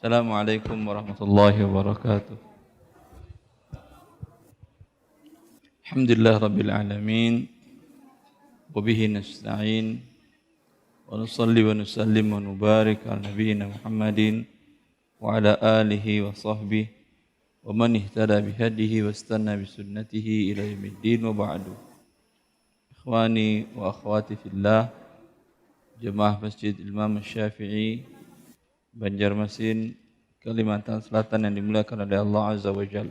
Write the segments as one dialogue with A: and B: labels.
A: Assalamualaikum warahmatullahi wabarakatuh. Alhamdulillah rabbil alamin. Wa bihi nasta'in. Wa nusalli wa nusallim wa nubarik ala nabiyyina Muhammadin wa ala alihi wa sahbihi wa man ihtada bihadihi wa istanna bi sunnatihi ila yaumiddin wa ba'du. Ikhwani wa akhwati fillah, Jemaah Masjid Imam Syafi'i Banjarmasin, Kalimantan Selatan yang dimuliakan oleh Allah Azza wa Jalla.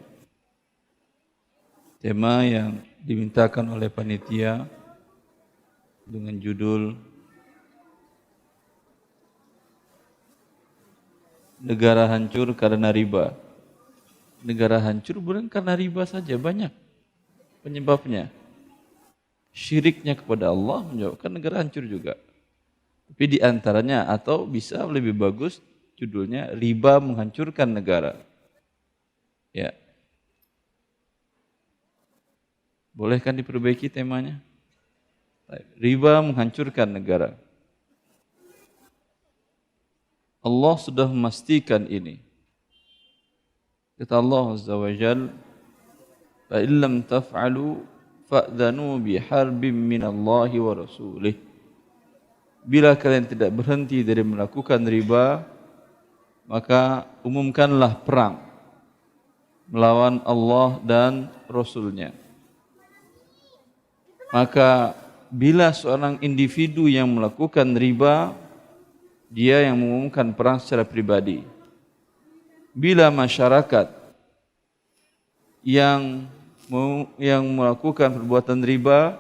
A: Tema yang dimintakan oleh panitia dengan judul Negara hancur karena riba. Negara hancur bukan karena riba saja, banyak penyebabnya. Syiriknya kepada Allah menyebabkan negara hancur juga. Tapi di antaranya, atau bisa lebih bagus judulnya, riba menghancurkan negara. Ya. Boleh kan diperbaiki temanya? Riba menghancurkan negara. Allah sudah memastikan ini. Kata Allah Azza wa Jalla, "Fa illam taf'alu fa'dhanu biharbin minallahi wa rasulih." Bila kalian tidak berhenti dari melakukan riba, maka umumkanlah perang melawan Allah dan Rasul-Nya. Maka bila seorang individu yang melakukan riba, dia yang mengumumkan perang secara pribadi. Bila masyarakat yang melakukan perbuatan riba,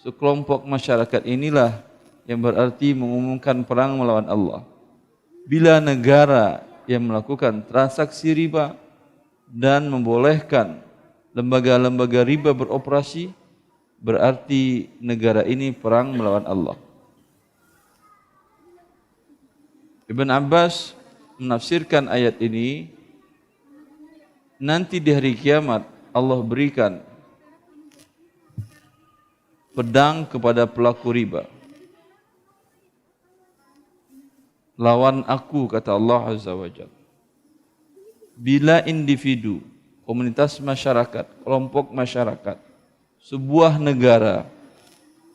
A: sekelompok masyarakat inilah yang berarti mengumumkan perang melawan Allah. Bila negara yang melakukan transaksi riba dan membolehkan lembaga-lembaga riba beroperasi, berarti negara ini perang melawan Allah. Ibn Abbas menafsirkan ayat ini, nanti di hari kiamat Allah berikan pedang kepada pelaku riba. Lawan aku, kata Allah Azza wa Jalla. Bila individu, komunitas masyarakat, kelompok masyarakat, sebuah negara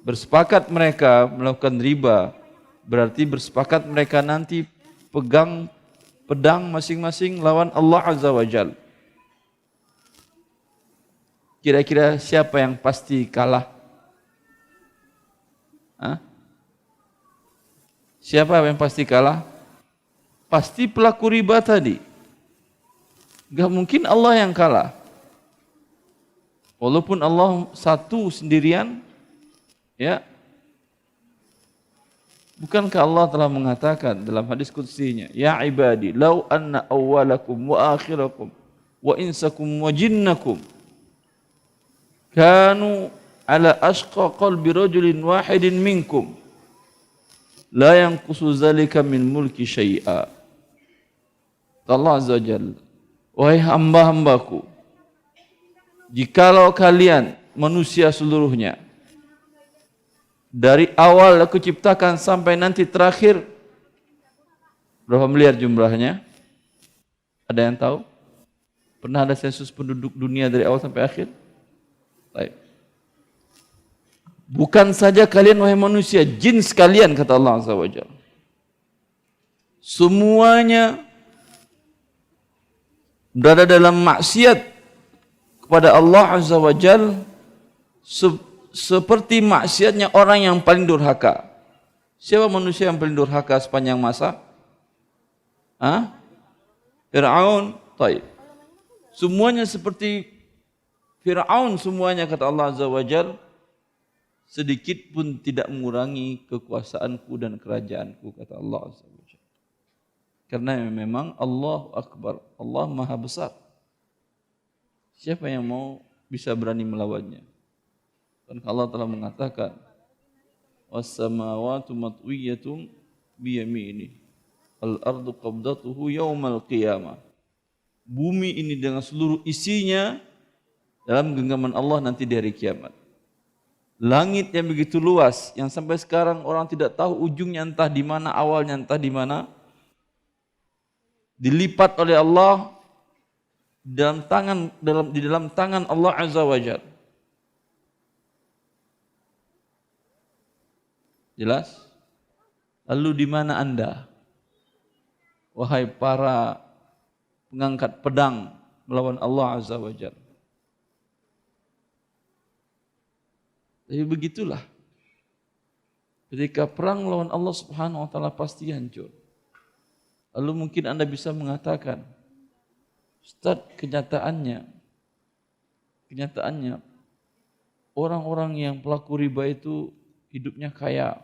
A: bersepakat mereka melakukan riba, berarti bersepakat mereka nanti pegang pedang masing-masing lawan Allah Azza wa Jalla. Kira-kira siapa yang pasti kalah? Siapa yang pasti kalah? Pasti pelaku riba tadi. Gak mungkin Allah yang kalah. Walaupun Allah satu sendirian, ya. Bukankah Allah telah mengatakan dalam hadis qudsinya, "Ya ibadi, law anna awwalakum wa akhirakum wa insakum wa jinnakum kanu ala ashqa qalbi rajulin wahidin minkum la yanqusu zalika min mulki syai'a." Allah Azza wa Jalla, wahai hamba-hambaku, jikalau kalian manusia seluruhnya, dari awal aku ciptakan sampai nanti terakhir, berapa miliar jumlahnya? Ada yang tahu? Pernah ada sensus penduduk dunia dari awal sampai akhir? Baik. Bukan saja kalian wahai manusia, jin sekalian, kata Allah Azza wa Jalla. Semuanya berada dalam maksiat kepada Allah Azza wa Jalla, seperti maksiatnya orang yang paling durhaka. Siapa manusia yang paling durhaka sepanjang masa? Fir'aun. Taib. Semuanya seperti Fir'aun, semuanya, kata Allah Azza wa Jalla. Sedikit pun tidak mengurangi kekuasaanku dan kerajaanku, kata Allah Azza wa Jalla. Karena memang Allahu Akbar, Allah Maha Besar. Siapa yang mau bisa berani melawannya? Dan Allah telah mengatakan, "Was-samawati matwiyatun biyamini, al-ardu qabdatuhu yaumal qiyamah." Bumi ini dengan seluruh isinya dalam genggaman Allah nanti di hari kiamat. Langit yang begitu luas, yang sampai sekarang orang tidak tahu ujungnya entah di mana, awalnya entah di mana. dilipat oleh Allah di dalam tangan Allah Azza wa Jalla. Jelas? Lalu di mana Anda, wahai para pengangkat pedang melawan Allah Azza wa Jalla? Tapi begitulah. Ketika perang melawan Allah Subhanahu wa taala pasti hancur. Lalu mungkin Anda bisa mengatakan, Ustaz, kenyataannya orang-orang yang pelaku riba itu hidupnya kaya.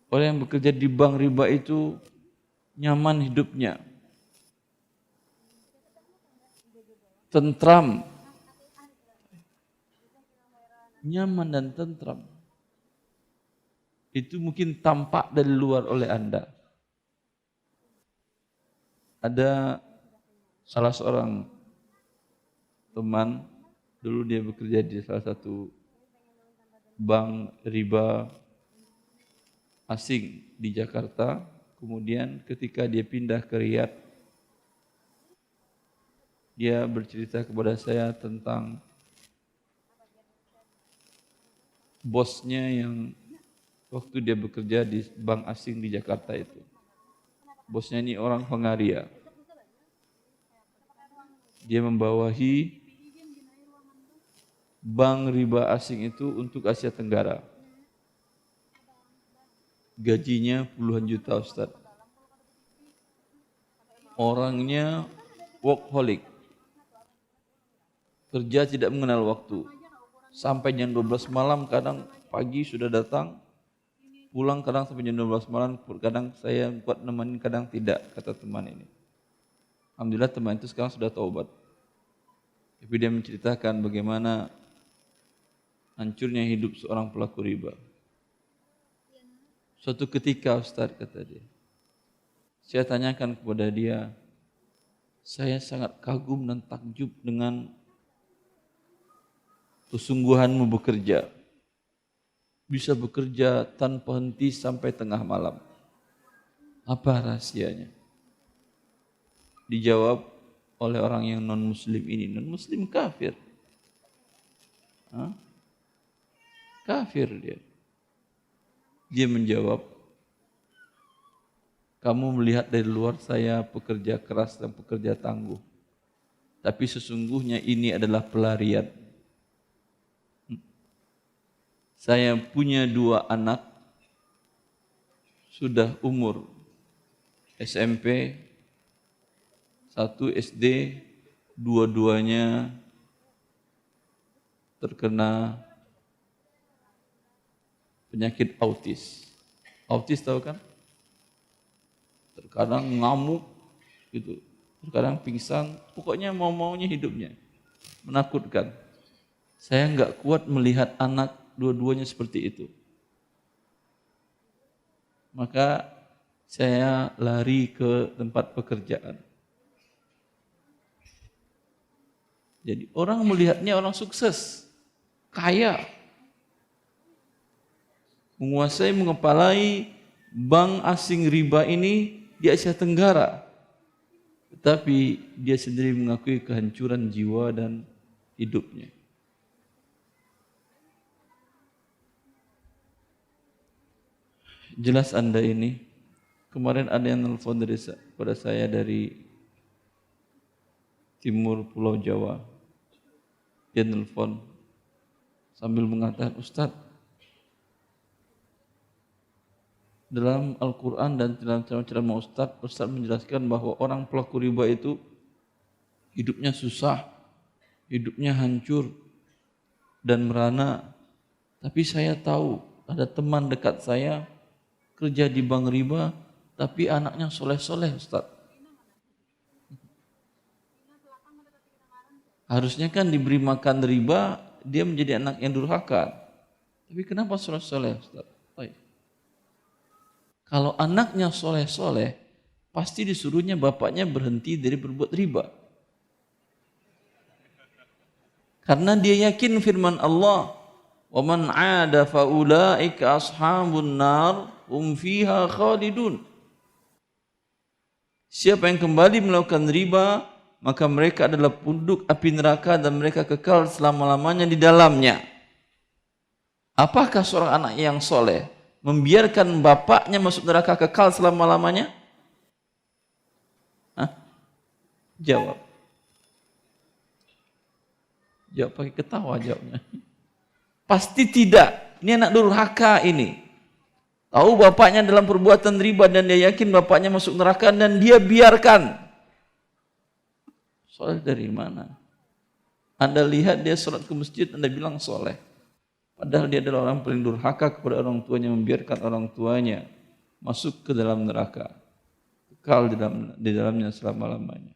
A: Orang yang bekerja di bank riba itu nyaman hidupnya, tentram, nyaman dan tentram. Itu mungkin tampak dari luar oleh Anda. Ada salah seorang teman, dulu dia bekerja di salah satu bank riba asing di Jakarta. Kemudian ketika dia pindah ke Riyadh, dia bercerita kepada saya tentang bosnya yang waktu dia bekerja di bank asing di Jakarta itu. Bosnya ini orang Hongaria. Dia membawahi bank riba asing itu untuk Asia Tenggara. Gajinya puluhan juta, Ustaz. Orangnya workaholic. Kerja tidak mengenal waktu. Sampai jam 12 malam, kadang pagi sudah datang, pulang kadang sampai jam 12 malam, kadang saya buat nemenin, kadang tidak, kata teman ini. Alhamdulillah teman itu sekarang sudah taubat. Tapi dia menceritakan bagaimana hancurnya hidup seorang pelaku riba. Suatu ketika, Ustaz, kata dia, saya tanyakan kepada dia, saya sangat kagum dan takjub dengan kesungguhanmu bekerja. Bisa bekerja tanpa henti sampai tengah malam. Apa rahasianya? Dijawab oleh orang yang non-muslim ini. Non-muslim kafir. Kafir dia. Dia menjawab, kamu melihat dari luar saya pekerja keras dan pekerja tangguh. Tapi sesungguhnya ini adalah pelarian. Saya punya 2 anak, sudah umur SMP, 1 SD, dua-duanya terkena penyakit autis. Autis tahu kan? Terkadang ngamuk gitu, terkadang pingsan, pokoknya mau-maunya hidupnya. Menakutkan. Saya enggak kuat melihat anak dua-duanya seperti itu. Maka saya lari ke tempat pekerjaan. Jadi orang melihatnya orang sukses, kaya, menguasai, mengepalai bank asing riba ini di Asia Tenggara. Tetapi dia sendiri mengakui kehancuran jiwa dan hidupnya. Jelas Anda ini, kemarin ada yang nelfon pada saya dari timur Pulau Jawa. Dia nelfon sambil mengatakan, Ustaz, dalam Al-Quran dan dalam ceramah Ustaz menjelaskan bahwa orang pelaku riba itu hidupnya susah, hidupnya hancur dan merana. Tapi saya tahu ada teman dekat saya kerja di bank riba, tapi anaknya soleh-soleh, Ustaz. Harusnya kan diberi makan riba, dia menjadi anak yang durhaka. Tapi kenapa soleh-soleh, Ustaz? Kalau anaknya soleh-soleh, pasti disuruhnya bapaknya berhenti dari berbuat riba. Karena dia yakin firman Allah, وَمَنْ عَادَ فَأُولَٰئِكَ أَصْحَابُ النَّارِ هُمْ فِيهَا خَالِدُونَ. Siapa yang kembali melakukan riba, maka mereka adalah penduduk api neraka dan mereka kekal selama-lamanya di dalamnya. Apakah seorang anak yang soleh membiarkan bapaknya masuk neraka kekal selama-lamanya? Hah? Jawab. Jawab pakai ketawa jawabnya. Pasti tidak. Ini anak durhaka ini. Tahu bapaknya dalam perbuatan riba dan dia yakin bapaknya masuk neraka dan dia biarkan. Soleh dari mana? Anda lihat dia sholat ke masjid, Anda bilang soleh. Padahal dia adalah orang paling durhaka kepada orang tuanya, membiarkan orang tuanya masuk ke dalam neraka. Kekal di dalamnya selama-lamanya.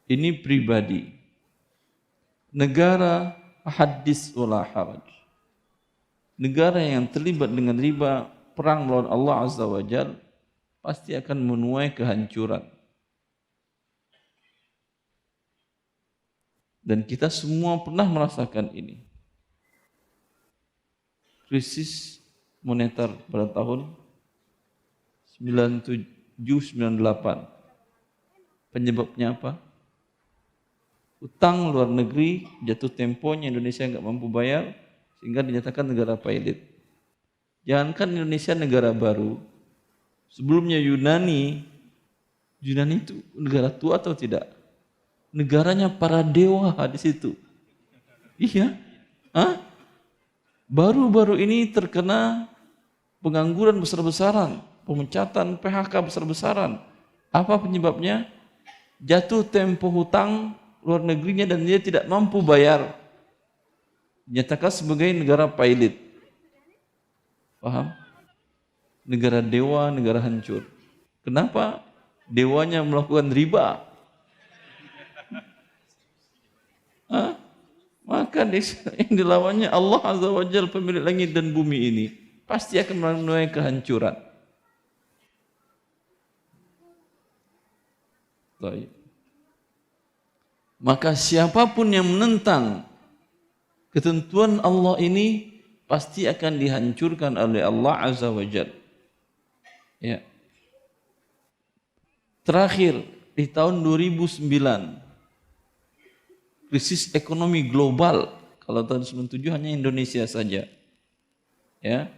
A: Ini pribadi. Negara hadis wala haraj. Negara yang terlibat dengan riba, perang melawan Allah Azza wa Jal, pasti akan menuai kehancuran. Dan kita semua pernah merasakan ini. Krisis moneter pada tahun 97-98. Penyebabnya apa? Utang luar negeri, jatuh temponya Indonesia nggak mampu bayar, sehingga dinyatakan negara pailit. Jangankan Indonesia negara baru, sebelumnya Yunani itu negara tua atau tidak? Negaranya para dewa di situ. Iya. Hah? Baru-baru ini terkena pengangguran besar-besaran, pemecatan PHK besar-besaran. Apa penyebabnya? Jatuh tempo hutang luar negerinya dan dia tidak mampu bayar. Dinyatakan sebagai negara pailit. Paham? Negara dewa, negara hancur. Kenapa? Dewanya melakukan riba. Hah? Maka yang dilawannya Allah Azza wa Jalla, pemilik langit dan bumi ini, pasti akan menuai kehancuran. Baik. Maka siapapun yang menentang ketentuan Allah ini pasti akan dihancurkan oleh Allah Azza wa Jalla. Ya. Terakhir di tahun 2009, krisis ekonomi global. Kalau tahun 97 hanya Indonesia saja. Ya.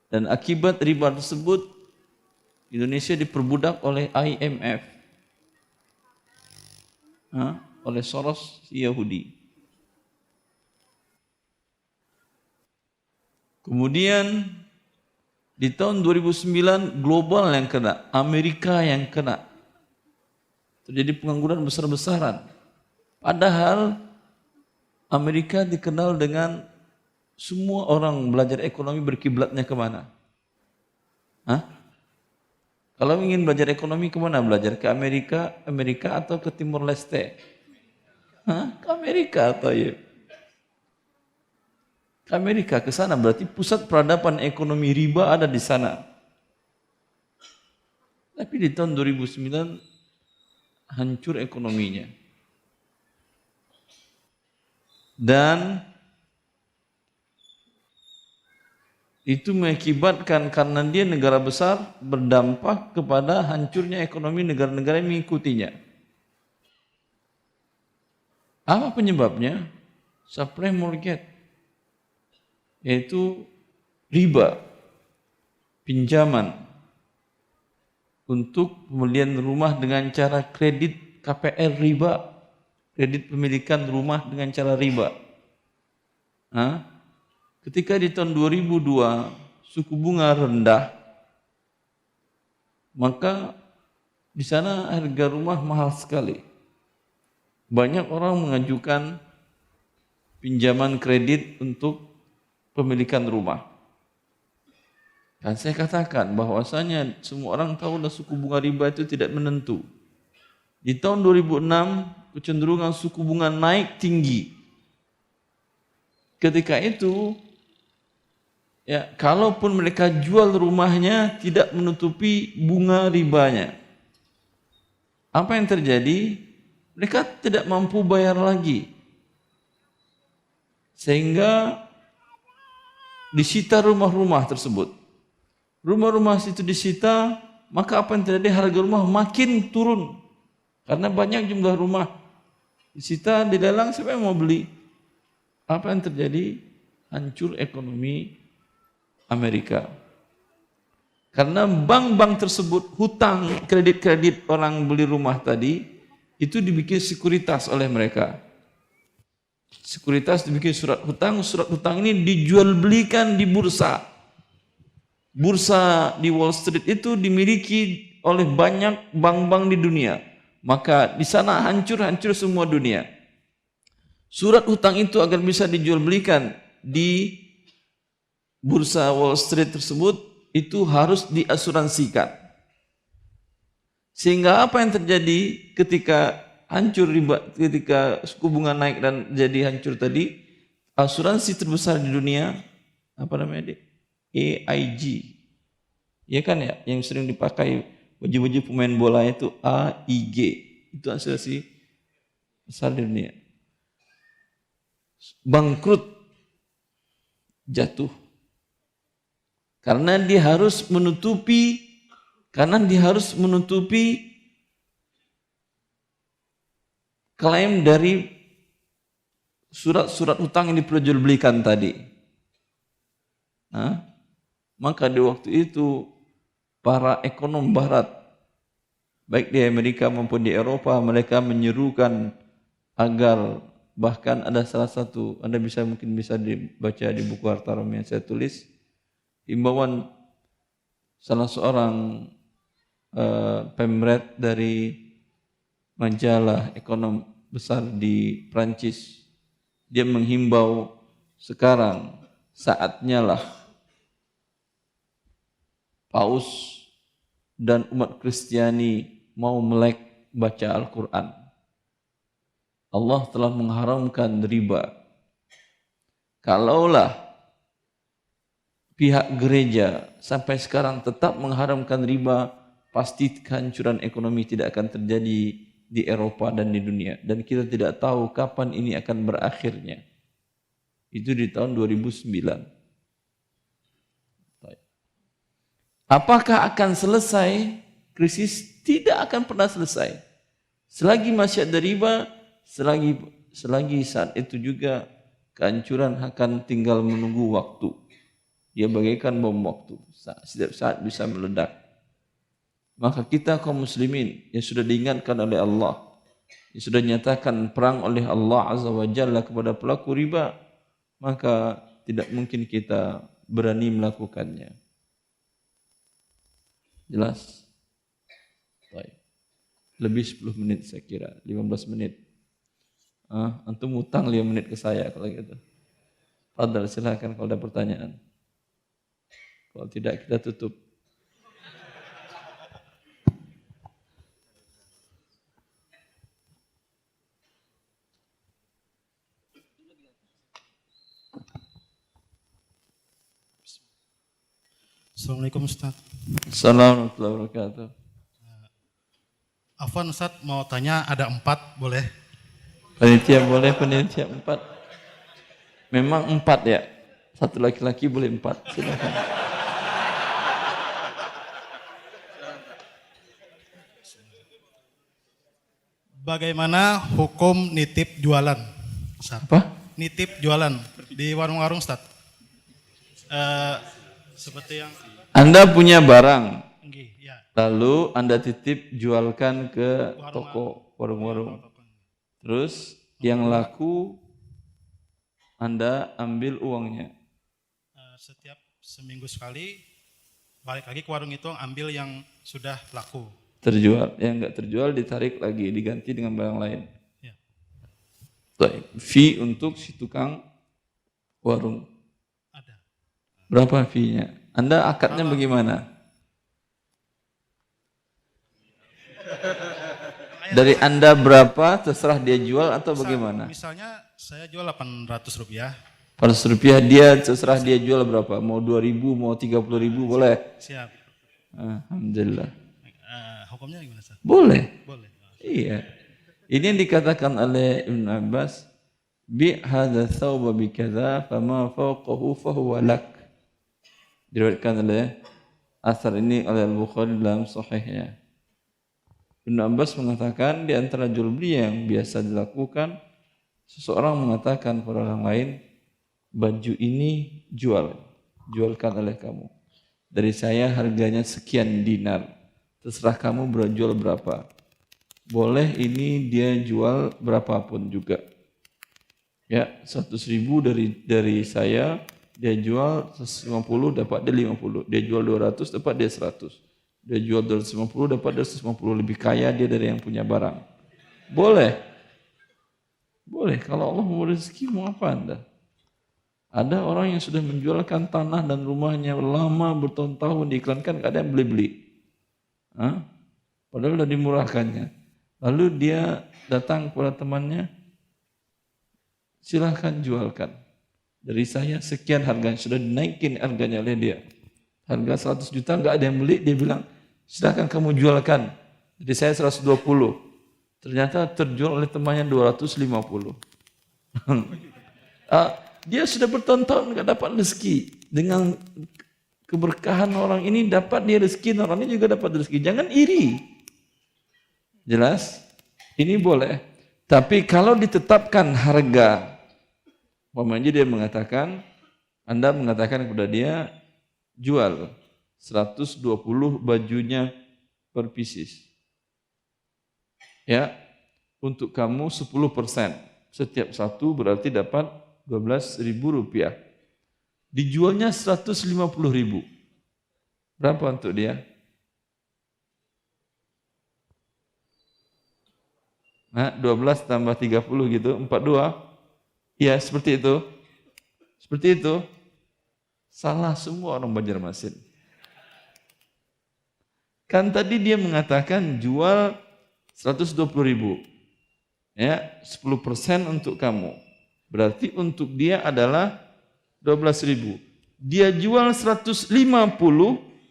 A: Dan akibat riba tersebut Indonesia diperbudak oleh IMF. Oleh Soros Yahudi. Kemudian di tahun 2009 global yang kena, Amerika yang kena. Terjadi pengangguran besar-besaran. Padahal Amerika dikenal dengan semua orang belajar ekonomi berkiblatnya kemana? Kalau ingin belajar ekonomi kemana belajar? Ke Amerika atau ke Timur Leste? Ke Amerika atau ya? Ke Amerika, ke sana berarti pusat peradaban ekonomi riba ada di sana. Tapi di tahun 2009 hancur ekonominya. Dan itu mengakibatkan karena dia negara besar berdampak kepada hancurnya ekonomi negara-negara yang mengikutinya. Apa penyebabnya? Supply mortgage, yaitu riba, pinjaman untuk pembelian rumah dengan cara kredit KPR riba. Kredit pemilikan rumah dengan cara riba. Ketika di tahun 2002 suku bunga rendah, maka di sana harga rumah mahal sekali. Banyak orang mengajukan pinjaman kredit untuk pemilikan rumah. Dan saya katakan bahwasanya semua orang tahulah suku bunga riba itu tidak menentu. Di tahun 2006 kecenderungan suku bunga naik tinggi. Ketika itu, ya, kalaupun mereka jual rumahnya tidak menutupi bunga ribanya. Apa yang terjadi? Mereka tidak mampu bayar lagi. Sehingga disita rumah-rumah tersebut. Rumah-rumah itu disita maka apa yang terjadi? Harga rumah makin turun. Karena banyak jumlah rumah disita, dilelang, siapa yang mau beli? Apa yang terjadi? Hancur ekonomi Amerika. Karena bank-bank tersebut hutang, kredit-kredit orang beli rumah tadi, itu dibikin sekuritas oleh mereka. Sekuritas dibikin surat hutang ini dijual belikan di bursa. Bursa di Wall Street itu dimiliki oleh banyak bank-bank di dunia. Maka di sana hancur semua dunia. Surat hutang itu agar bisa dijual belikan di bursa Wall Street tersebut, itu harus diasuransikan. Sehingga apa yang terjadi ketika hancur riba, ketika suku bunga naik dan jadi hancur tadi, asuransi terbesar di dunia, apa namanya, AIG, ya kan ya, yang sering dipakai baju-baju pemain bola itu AIG, itu asuransi besar di dunia, bangkrut, jatuh. Karena dia harus menutupi klaim dari surat-surat hutang yang diperjualbelikan tadi. Nah, maka di waktu itu para ekonom barat, baik di Amerika maupun di Eropa, mereka menyerukan agar, bahkan ada salah satu, Anda mungkin bisa dibaca di buku Harta Romeo yang saya tulis, himbauan salah seorang pemret dari majalah ekonom besar di Prancis. Dia menghimbau sekarang saatnya lah Paus dan umat Kristiani mau melek baca Al-Quran. Allah telah mengharamkan riba. Kalaulah pihak gereja sampai sekarang tetap mengharamkan riba, pasti kehancuran ekonomi tidak akan terjadi di Eropa dan di dunia. Dan kita tidak tahu kapan ini akan berakhirnya. Itu di tahun 2009. Apakah akan selesai krisis? Tidak akan pernah selesai. Selagi masih ada riba, selagi saat itu juga kehancuran akan tinggal menunggu waktu. Dia bagaikan bom waktu, setiap saat bisa meledak. Maka kita kaum muslimin yang sudah diingatkan oleh Allah, yang sudah nyatakan perang oleh Allah Azza wa Jalla kepada pelaku riba, maka tidak mungkin kita berani melakukannya. Jelas? Baik. Lebih 10 menit saya kira, 15 menit. Antum utang 5 menit ke saya kalau gitu. Fadhal, silakan kalau ada pertanyaan. Kalau tidak kita tutup.
B: Assalamualaikum Ustaz.
A: Assalamualaikum warahmatullahi wabarakatuh.
B: Afwan Ustaz, mau tanya, ada 4 boleh?
A: Panitia boleh, panitia 4. Memang 4 ya? Satu laki-laki boleh 4, silakan.
B: Bagaimana hukum nitip jualan, Ustaz?
A: Apa?
B: Nitip jualan di warung-warung, Ustaz. Seperti yang
A: Anda punya barang,
B: ya.
A: lalu Anda titip jualkan ke toko, warung-warung. Terus yang laku Anda ambil uangnya.
B: Setiap seminggu sekali balik lagi ke warung itu ambil yang sudah laku.
A: Terjual, yang enggak terjual ditarik lagi, diganti dengan barang lain.
B: Ya.
A: Fee untuk si tukang warung.
B: Ada.
A: Berapa fee-nya? Anda akadnya bagaimana? Dari Anda berapa, terserah dia jual atau bagaimana?
B: Misalnya saya jual Rp800.
A: Rp100 dia, terserah dia jual berapa? Mau 2.000, mau 30.000 boleh?
B: Siap.
A: Alhamdulillah.
B: Hukumnya gimana, Ustaz?
A: Boleh.
B: Boleh.
A: Iya. Ini yang dikatakan oleh Ibn Abbas, bi hadza thawba bi kadza fama fawqahu fahuwa lak. Diriwayatkan oleh Asar ini oleh Al-Bukhari dalam Sahihnya. Ibnu Abbas mengatakan di antara jual beli yang biasa dilakukan, seseorang mengatakan kepada orang lain, baju ini jualkan oleh kamu. Dari saya harganya sekian dinar, terserah kamu berjual berapa. Boleh ini dia jual berapapun juga. Ya, 100.000 dari saya, dia jual 150 dapat dia 50. Dia jual 200 dapat dia 100. Dia jual 250 dapat dia 150. Lebih kaya dia dari yang punya barang. Boleh. Boleh. Kalau Allah mau rezeki mau apa Anda? Ada orang yang sudah menjualkan tanah dan rumahnya lama bertahun-tahun diiklankan, gak ada yang beli-beli. Padahal sudah dimurahkannya. Lalu dia datang kepada temannya, silahkan jualkan. Dari saya sekian harganya, sudah dinaikin harganya oleh dia. Harga 100 juta nggak ada yang beli, dia bilang silahkan kamu jualkan. Dari saya 120. Ternyata terjual oleh temannya 250. Dia sudah bertonton nggak dapat rezeki. Dengan keberkahan orang ini dapat dia rezeki, orang ini juga dapat rezeki. Jangan iri. Jelas? Ini boleh. Tapi kalau ditetapkan harga, umpamanya dia mengatakan, Anda mengatakan kepada dia, jual 120 bajunya per pieces. Ya, untuk kamu 10%. Setiap satu berarti dapat 12.000 rupiah. Dijualnya 150.000. Berapa untuk dia? 12 tambah 30 gitu, 42. Ya, seperti itu. Seperti itu. Salah semua orang Banjarmasin. Kan tadi dia mengatakan jual 120.000. Ya, 10% untuk kamu. Berarti untuk dia adalah 12.000. Dia jual 150,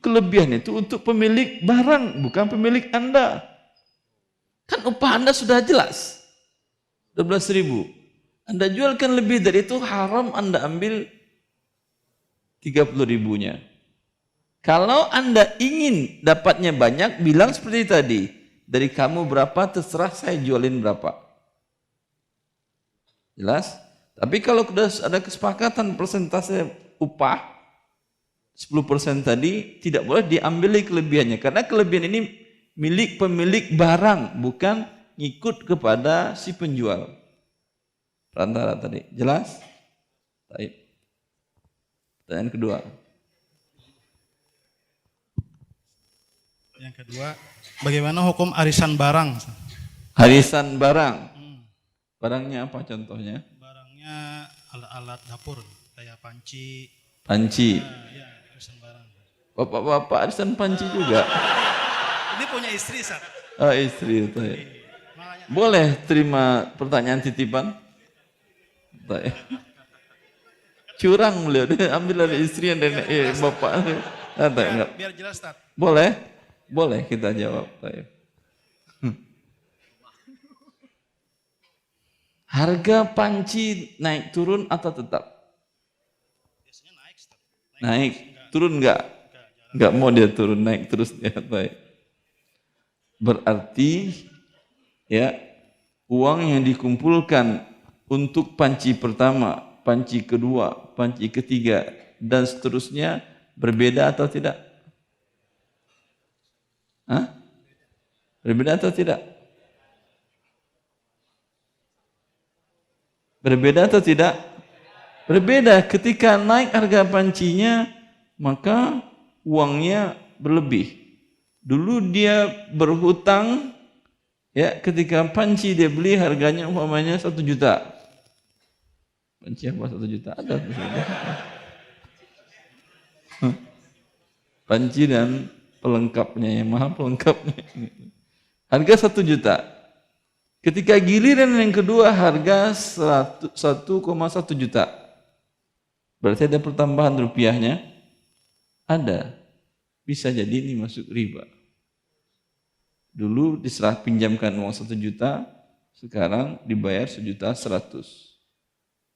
A: kelebihan itu untuk pemilik barang, bukan pemilik Anda. Kan upah Anda sudah jelas. 12.000. Anda jualkan lebih dari itu, haram Anda ambil 30.000-nya. Kalau Anda ingin dapatnya banyak, bilang seperti tadi. Dari kamu berapa, terserah saya jualin berapa. Jelas? Tapi kalau sudah ada kesepakatan persentase upah, 10% tadi, tidak boleh diambil kelebihannya. Karena kelebihan ini milik pemilik barang, bukan ngikut kepada si penjual. Perantara tadi. Jelas? Baik. Pertanyaan kedua.
B: Yang kedua, bagaimana hukum arisan barang?
A: Arisan barang. Barangnya apa contohnya?
B: Barangnya alat-alat dapur, kayak panci.
A: Panci.
B: Ya, arisan barang.
A: Bapak-bapak arisan panci juga.
B: Ini punya istri, Sat.
A: Oh, istri itu ya.
B: Makanya,
A: Boleh terima pertanyaan titipan? Tak, ya. Curang beliau, dia ambil dari istri dan bapak. Enggak.
B: biar jelas, Sat.
A: Boleh? Boleh kita jawab. Tak. Harga panci naik turun atau tetap?
B: Biasanya naik, Sat.
A: Naik. Turun enggak? Enggak mau dia turun, naik terus dia. Baik. Berarti ya uang yang dikumpulkan untuk panci pertama, panci kedua, panci ketiga dan seterusnya berbeda atau tidak? Berbeda atau tidak? Berbeda atau tidak? Berbeda. Ketika naik harga pancinya, maka uangnya berlebih. Dulu dia berhutang, ya, ketika panci dia beli harganya umpamanya 1 juta. Panci apa 1 juta? Ada. Panci dan pelengkapnya, yang mahal pelengkapnya. Harga 1 juta. Ketika giliran yang kedua harga 1,1 juta. Berarti ada pertambahan rupiahnya? Ada. Bisa jadi ini masuk riba. Dulu diserah pinjamkan uang 1 juta, sekarang dibayar 1.100.000.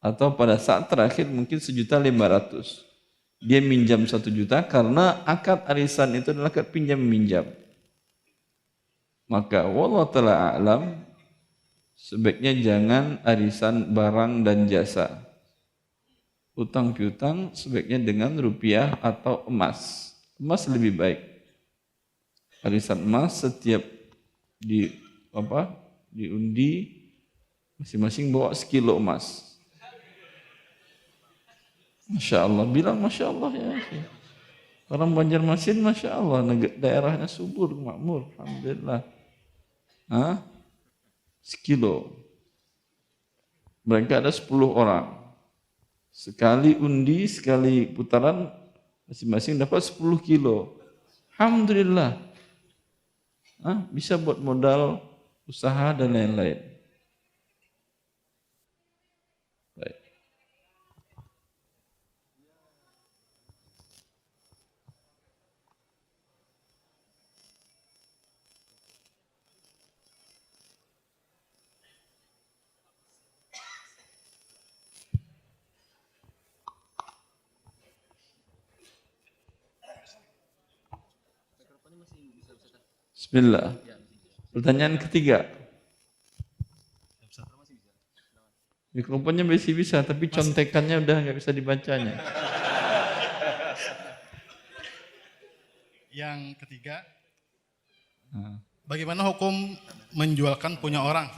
A: Atau pada saat terakhir mungkin 1.500.000. Dia minjam 1 juta karena akad arisan itu adalah akad pinjam minjam. Maka wallahu ta'ala a'lam, sebaiknya jangan arisan barang dan jasa. Utang piutang sebaiknya dengan rupiah atau emas. Emas lebih baik. Arisan emas setiap diundi masing-masing bawa sekilo emas. Masya Allah, bilang Masya Allah ya. Orang Banjarmasin Masya Allah, daerahnya subur, makmur, alhamdulillah. Sekilo. Mereka ada 10 orang. Sekali undi, sekali putaran, masing-masing dapat 10 kilo. Alhamdulillah. Bisa buat modal usaha dan lain-lain. Baik. Bismillah. Pertanyaan ketiga. Mikrofonnya masih bisa, tapi contekannya udah nggak bisa dibacanya.
B: Yang ketiga, bagaimana hukum menjualkan punya orang?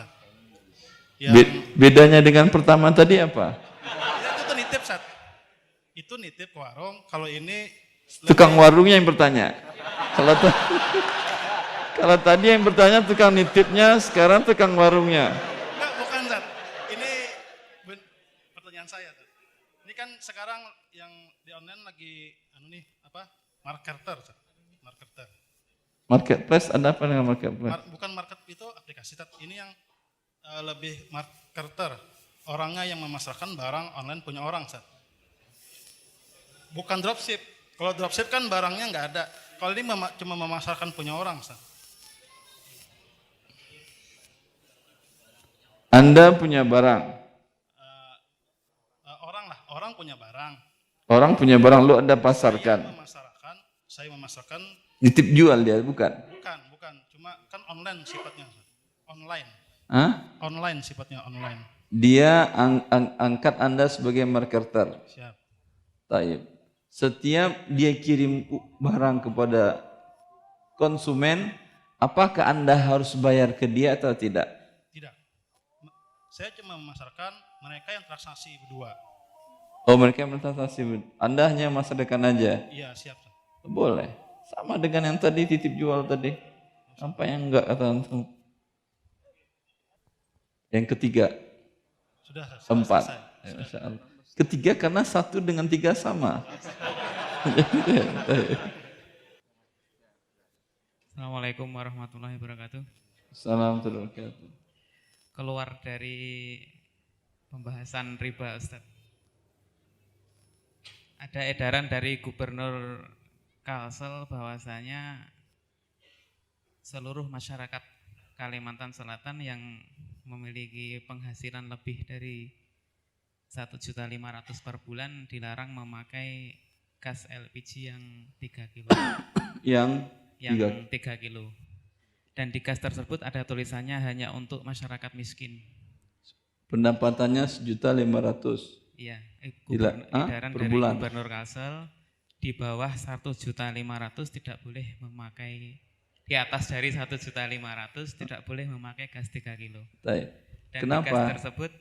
A: Bedanya dengan pertama tadi apa?
B: Itu nitip, Sat. Itu nitip ke warung. Kalau ini
A: tukang warungnya yang bertanya. Kalau tadi yang bertanya tukang nitipnya, sekarang tukang warungnya.
B: Enggak, bukan, Sat. Ini pertanyaan saya, Sat. Ini kan sekarang yang di online lagi marketer, Sat. Marketer.
A: Marketplace, ada apa dengan marketplace?
B: Bukan market, itu aplikasi, Sat. Ini yang lebih marketer. Orangnya yang memasarkan barang online punya orang, Sat. Bukan dropship. Kalau dropship kan barangnya nggak ada. Kalau ini cuma memasarkan punya orang, Sat.
A: Anda punya barang.
B: Orang punya barang.
A: Orang punya barang, lu Anda pasarkan.
B: Saya memasarkan.
A: Nitip jual dia, bukan?
B: Bukan. Cuma kan online sifatnya. Online. Online sifatnya, online.
A: Dia angkat Anda sebagai marketer.
B: Siap.
A: Taib. Setiap dia kirim barang kepada konsumen, apakah Anda harus bayar ke dia atau tidak?
B: Tidak. Saya cuma memasarkan, mereka yang transaksi berdua.
A: Oh, mereka yang transaksi. Anda hanya masarkan aja?
B: Iya, siap.
A: Boleh. Sama dengan yang tadi titip jual tadi. Apa yang enggak kata antum? Yang ketiga.
B: Sudah
A: 4. Ya, Masya Allah. Ketiga karena 1 dengan 3 sama.
C: Assalamualaikum warahmatullahi wabarakatuh.
A: Assalamualaikum warahmatullahi wabarakatuh.
C: Keluar dari pembahasan riba, Ustaz. Ada edaran dari Gubernur Kalsel bahwasanya seluruh masyarakat Kalimantan Selatan yang memiliki penghasilan lebih dari 1.500.000 per bulan dilarang memakai gas LPG yang 3 kilo.
A: Yang
C: 3 kilo. Dan di gas tersebut ada tulisannya hanya untuk masyarakat miskin.
A: Pendapatannya 1.500.000.
C: Iya,
A: per
C: edaran dari
A: bulan.
C: Gubernur Kalsel di bawah 1.500.000 tidak boleh memakai, di atas dari 1.500.000 tidak boleh memakai gas 3 kilo.
A: Dan
C: kenapa? Di gas tersebut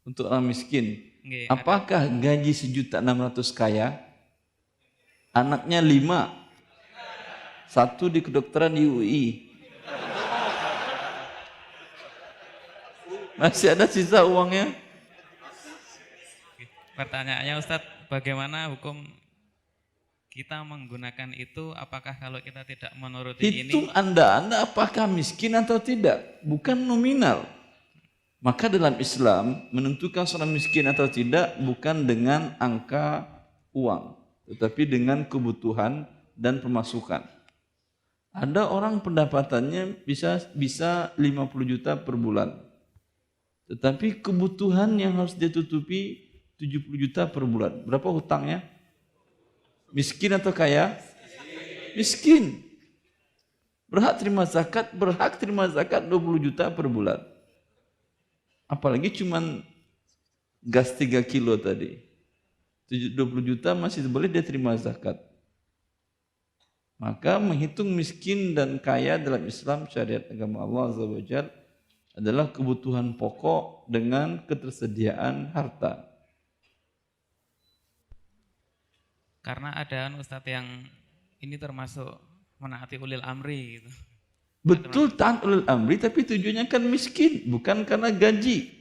A: untuk orang miskin. Apakah gaji 1.600.000 kaya? Anaknya 5. 1 di kedokteran di UI. Masih ada sisa uangnya?
C: Pertanyaannya Ustadz, bagaimana hukum kita menggunakan itu? Apakah kalau kita tidak menuruti ini?
A: Hitung Anda apakah miskin atau tidak, bukan nominal. Maka dalam Islam menentukan seorang miskin atau tidak bukan dengan angka uang, tetapi dengan kebutuhan dan pemasukan. Ada orang pendapatannya bisa 50 juta per bulan, tetapi kebutuhan yang harus dia tutupi 70 juta per bulan. Berapa hutangnya? Miskin atau kaya? Miskin. Berhak terima zakat 20 juta per bulan. Apalagi cuman gas 3 kilo tadi. 20 juta masih boleh dia terima zakat. Maka menghitung miskin dan kaya dalam Islam syariat agama Allah Azza wa Jalla adalah kebutuhan pokok dengan ketersediaan harta.
C: Karena ada Ustadz yang ini termasuk menaati ulil amri gitu.
A: Betul taat ulil amri, tapi tujuannya kan miskin, bukan karena gaji.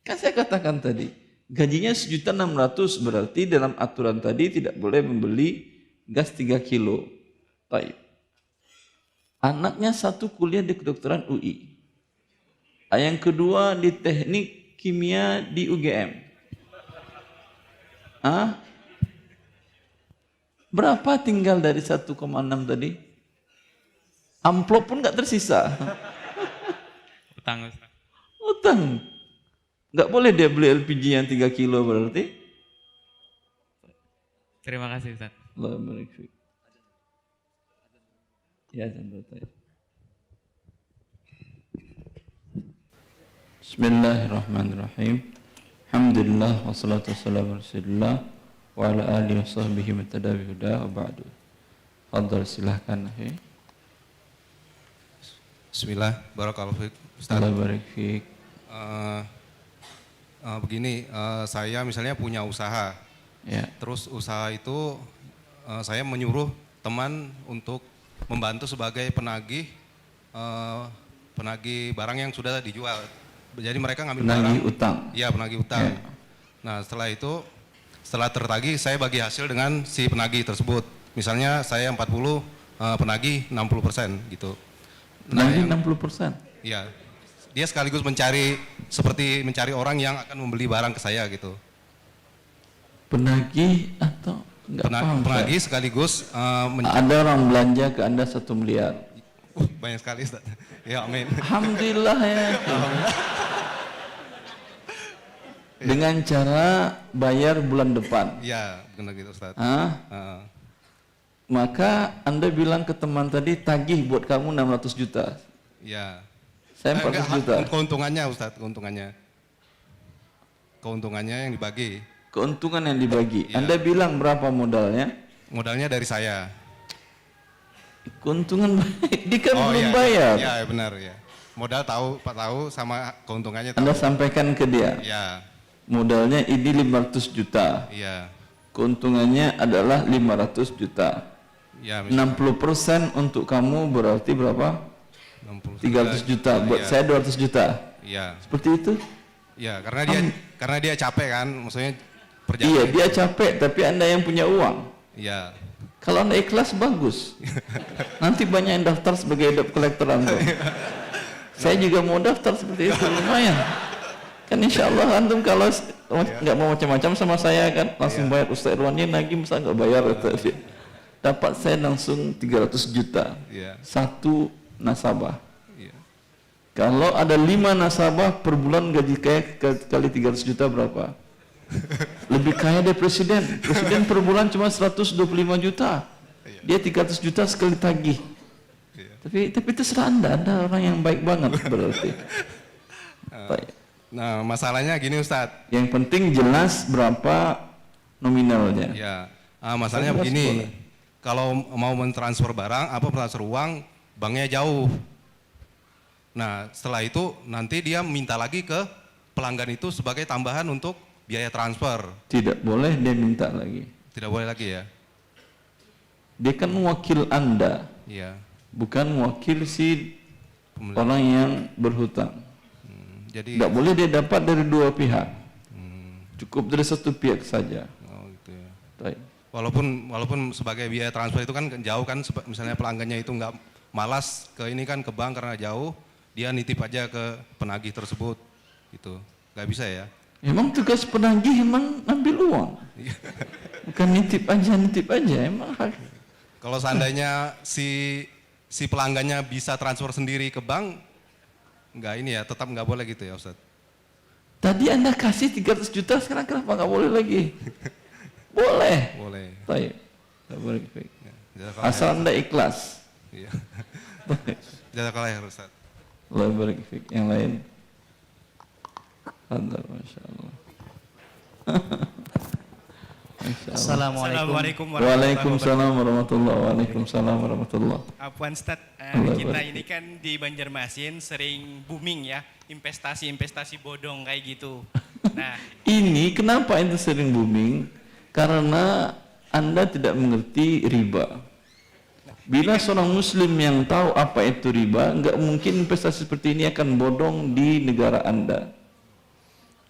A: Kan saya katakan tadi, gajinya 1.600.000 berarti dalam aturan tadi tidak boleh membeli gas 3 kilo. Baik. Anaknya satu kuliah di kedokteran UI. Yang kedua di teknik kimia di UGM. Berapa tinggal dari 1,6 tadi? Amplop pun nggak tersisa.
C: Utang Ustaz.
A: Utang. Nggak boleh dia beli LPG yang 3 kilo berarti.
C: Terima kasih Ustaz.
A: Allah barik fiik. Ya, santai. Bismillahirrahmanirrahim. Alhamdulillah wassalatu wassalamu ala Rasulillah wa ala alihi wa sahbihi man tabi'a huda wa ba'du. Fadhal silahkan.
D: Bismillah, barakallahu fiik. Ustaz.
A: Allah barik fiik.
D: Begini, saya misalnya punya usaha.
A: Ya.
D: Terus usaha itu saya menyuruh teman untuk membantu sebagai penagih barang yang sudah dijual. Jadi mereka ngambil
A: Penagih
D: barang.
A: utang.
D: Iya, penagih utang.
A: Ya.
D: Nah, setelah tertagih saya bagi hasil dengan si penagih tersebut. Misalnya saya 40, penagih 60% gitu.
A: Penagih
D: yang-
A: 60%.
D: Iya, dia sekaligus mencari orang yang akan membeli barang ke saya gitu.
A: Penagih atau enggak paham.
D: Penagih sekaligus
A: Ada orang belanja ke Anda 1 miliar.
D: banyak sekali Ustaz. Ya amin.
A: Alhamdulillah ya. Dengan cara bayar bulan depan.
D: Iya, benar gitu Ustaz.
A: Maka Anda bilang ke teman tadi, tagih buat kamu 600 juta.
D: Iya.
A: Saya 400 juta.
D: Keuntungannya Ustaz, keuntungannya yang dibagi.
A: Keuntungan yang dibagi.
D: Ya.
A: Anda bilang berapa modalnya?
D: Modalnya dari saya.
A: Keuntungan baik. Dia kan belum
D: iya,
A: bayar.
D: Iya, benar ya. Modal Pak tahu sama keuntungannya tahu.
A: Anda sampaikan ke dia.
D: Iya.
A: Modalnya ini 500 juta.
D: Iya.
A: Keuntungannya adalah 500 juta.
D: Iya,
A: 60% untuk kamu berarti berapa? 300 juta. Buat saya 200 juta.
D: Iya.
A: Seperti itu?
D: Iya, karena dia capek kan, maksudnya
A: Iya,
D: perjalanan.
A: dia capek, tapi Anda yang punya uang.
D: Iya.
A: Kalau Anda ikhlas, bagus. Nanti banyak yang daftar sebagai debt collector Anda. Saya juga mau daftar seperti itu, lumayan. Kan insya Allah Antum kalau nggak mau macam-macam sama saya kan, langsung bayar. Ustaz Irwan ini lagi masa nggak bayar, kata dia. Dapat saya langsung 300 juta.
D: Iya.
A: Satu nasabah.
D: Iya.
A: Kalau ada 5 nasabah per bulan gaji kali 300 juta berapa? Lebih kaya dari presiden. Presiden per bulan cuma 125 juta. Dia 300 juta sekali tagih. Tapi terserah Anda orang yang baik banget berarti. Baik.
D: Nah, masalahnya gini Ustadz.
A: Yang penting jelas berapa nominalnya.
D: Ya, masalahnya
A: Jelas
D: begini.
A: boleh.
D: Kalau mau mentransfer barang, transfer uang, banknya jauh. Nah, setelah itu nanti dia minta lagi ke pelanggan itu sebagai tambahan untuk biaya transfer.
A: Tidak boleh dia minta lagi.
D: Tidak boleh lagi ya?
A: Dia kan mewakil Anda,
D: Iya.
A: bukan mewakil si
D: Pembeli.
A: orang yang berhutang.
D: Jadi,
A: Tidak boleh dia dapat dari 2 pihak. Cukup dari 1 pihak saja.
D: oh gitu ya.
A: Baik.
D: Walaupun sebagai biaya transfer itu kan jauh kan, misalnya pelanggannya itu nggak malas ke ini kan ke bank karena jauh, dia nitip aja ke penagih tersebut, gitu. Nggak bisa ya?
A: Emang tugas penagih emang ambil uang, bukan nitip aja emang.
D: Kalau seandainya si pelanggannya bisa transfer sendiri ke bank, nggak ini ya, tetap nggak boleh gitu ya Ustaz?
A: Tadi Anda kasih 300 juta, sekarang kenapa nggak boleh lagi? Boleh.
D: Boleh.
A: Baik. Baik.
D: Ya, jazakallah
A: Asal
D: khair.
A: Anda ikhlas.
D: Iya. Jazakallah khair, Ustaz.
A: Allah barik fiik. Yang lain. Hadar, Masya Allah. Masya Allah.
E: Assalamualaikum
A: Waalaikumsalam warahmatullahi Waalaikumsalam warahmatullahi.
E: Apaan Ustaz,
A: Allah
E: kita
A: barik.
E: ini kan di Banjarmasin sering booming ya, investasi bodong kayak gitu. Nah,
A: Ini kenapa itu sering booming? Karena Anda tidak mengerti riba. Bila seorang muslim yang tahu apa itu riba, enggak mungkin investasi seperti ini akan bodong di negara Anda.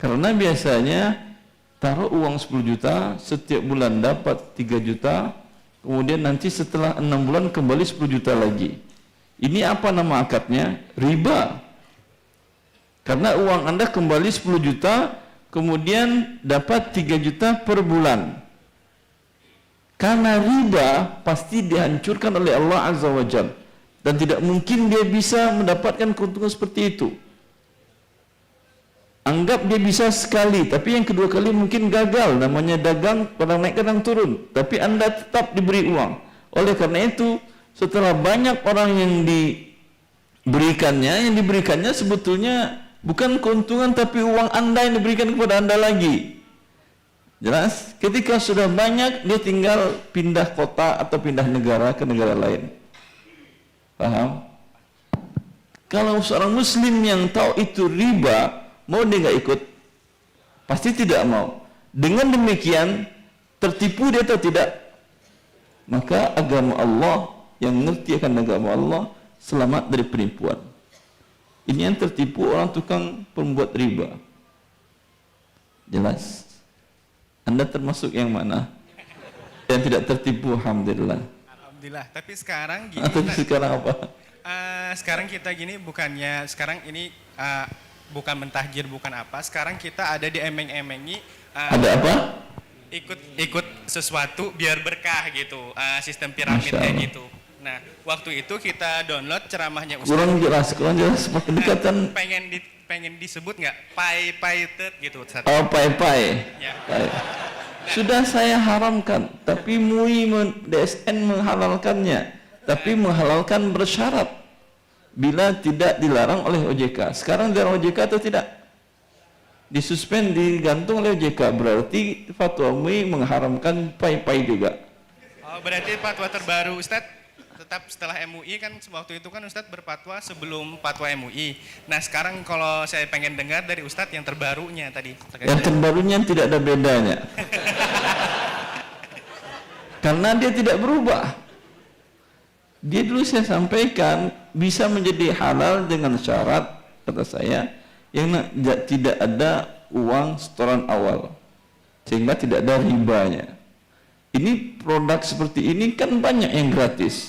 A: Karena biasanya taruh uang 10 juta, setiap bulan dapat 3 juta, kemudian nanti setelah 6 bulan kembali 10 juta lagi. Ini apa nama akadnya? Riba. Karena uang Anda kembali 10 juta, kemudian dapat 3 juta per bulan. Karena riba pasti dihancurkan oleh Allah Azza wa Jalla, dan tidak mungkin dia bisa mendapatkan keuntungan seperti itu. Anggap dia bisa sekali, tapi yang kedua kali mungkin gagal. Namanya dagang, kadang naik kadang turun, tapi Anda tetap diberi uang. Oleh karena itu, setelah banyak orang yang diberikannya sebetulnya bukan keuntungan, tapi uang Anda yang diberikan kepada Anda lagi. Jelas? Ketika sudah banyak, dia tinggal pindah kota atau pindah negara ke negara lain. Paham? Kalau seorang muslim yang tahu itu riba, mau dia nggak ikut? Pasti tidak mau. Dengan demikian, tertipu dia atau tidak? Maka agama Allah, yang mengerti akan agama Allah, selamat dari penipuan. Ini yang tertipu orang tukang pembuat riba. Jelas? Anda termasuk yang mana? Yang tidak tertipu, alhamdulillah.
E: alhamdulillah. Tapi sekarang gini,
A: Atau
E: Ustaz,
A: sekarang apa?
E: sekarang kita gini bukannya sekarang ini bukan mentahjir bukan apa. Sekarang kita ada diemeng-emengi
A: Ada apa?
E: ikut sesuatu biar berkah gitu, sistem piramid
A: Masya
E: kayak
A: Allah.
E: gitu. Nah, waktu itu kita download ceramahnya Ustaz.
A: Kurang jelas. Makin dekatan.
E: Pengen disebut nggak pai-pai-tet gitu Ustaz.
A: Oh, pai-pai.
E: Ya.
A: Pai. Sudah saya haramkan, tapi MUI DSN menghalalkannya, tapi menghalalkan bersyarat bila tidak dilarang oleh OJK. Sekarang dilarang OJK atau tidak? Disuspend, digantung oleh OJK. Berarti fatwa MUI mengharamkan pai-pai juga.
E: Oh, berarti fatwa terbaru Ustadz tetap setelah MUI kan waktu itu kan Ustadz berfatwa sebelum fatwa MUI. Nah sekarang kalau saya pengen dengar dari Ustadz yang terbarunya tadi.
A: Yang terbarunya tidak ada bedanya. Karena dia tidak berubah. Dia dulu saya sampaikan bisa menjadi halal dengan syarat, kata saya, yang tidak ada uang setoran awal, sehingga tidak ada ribanya. Ini produk seperti ini kan banyak yang gratis.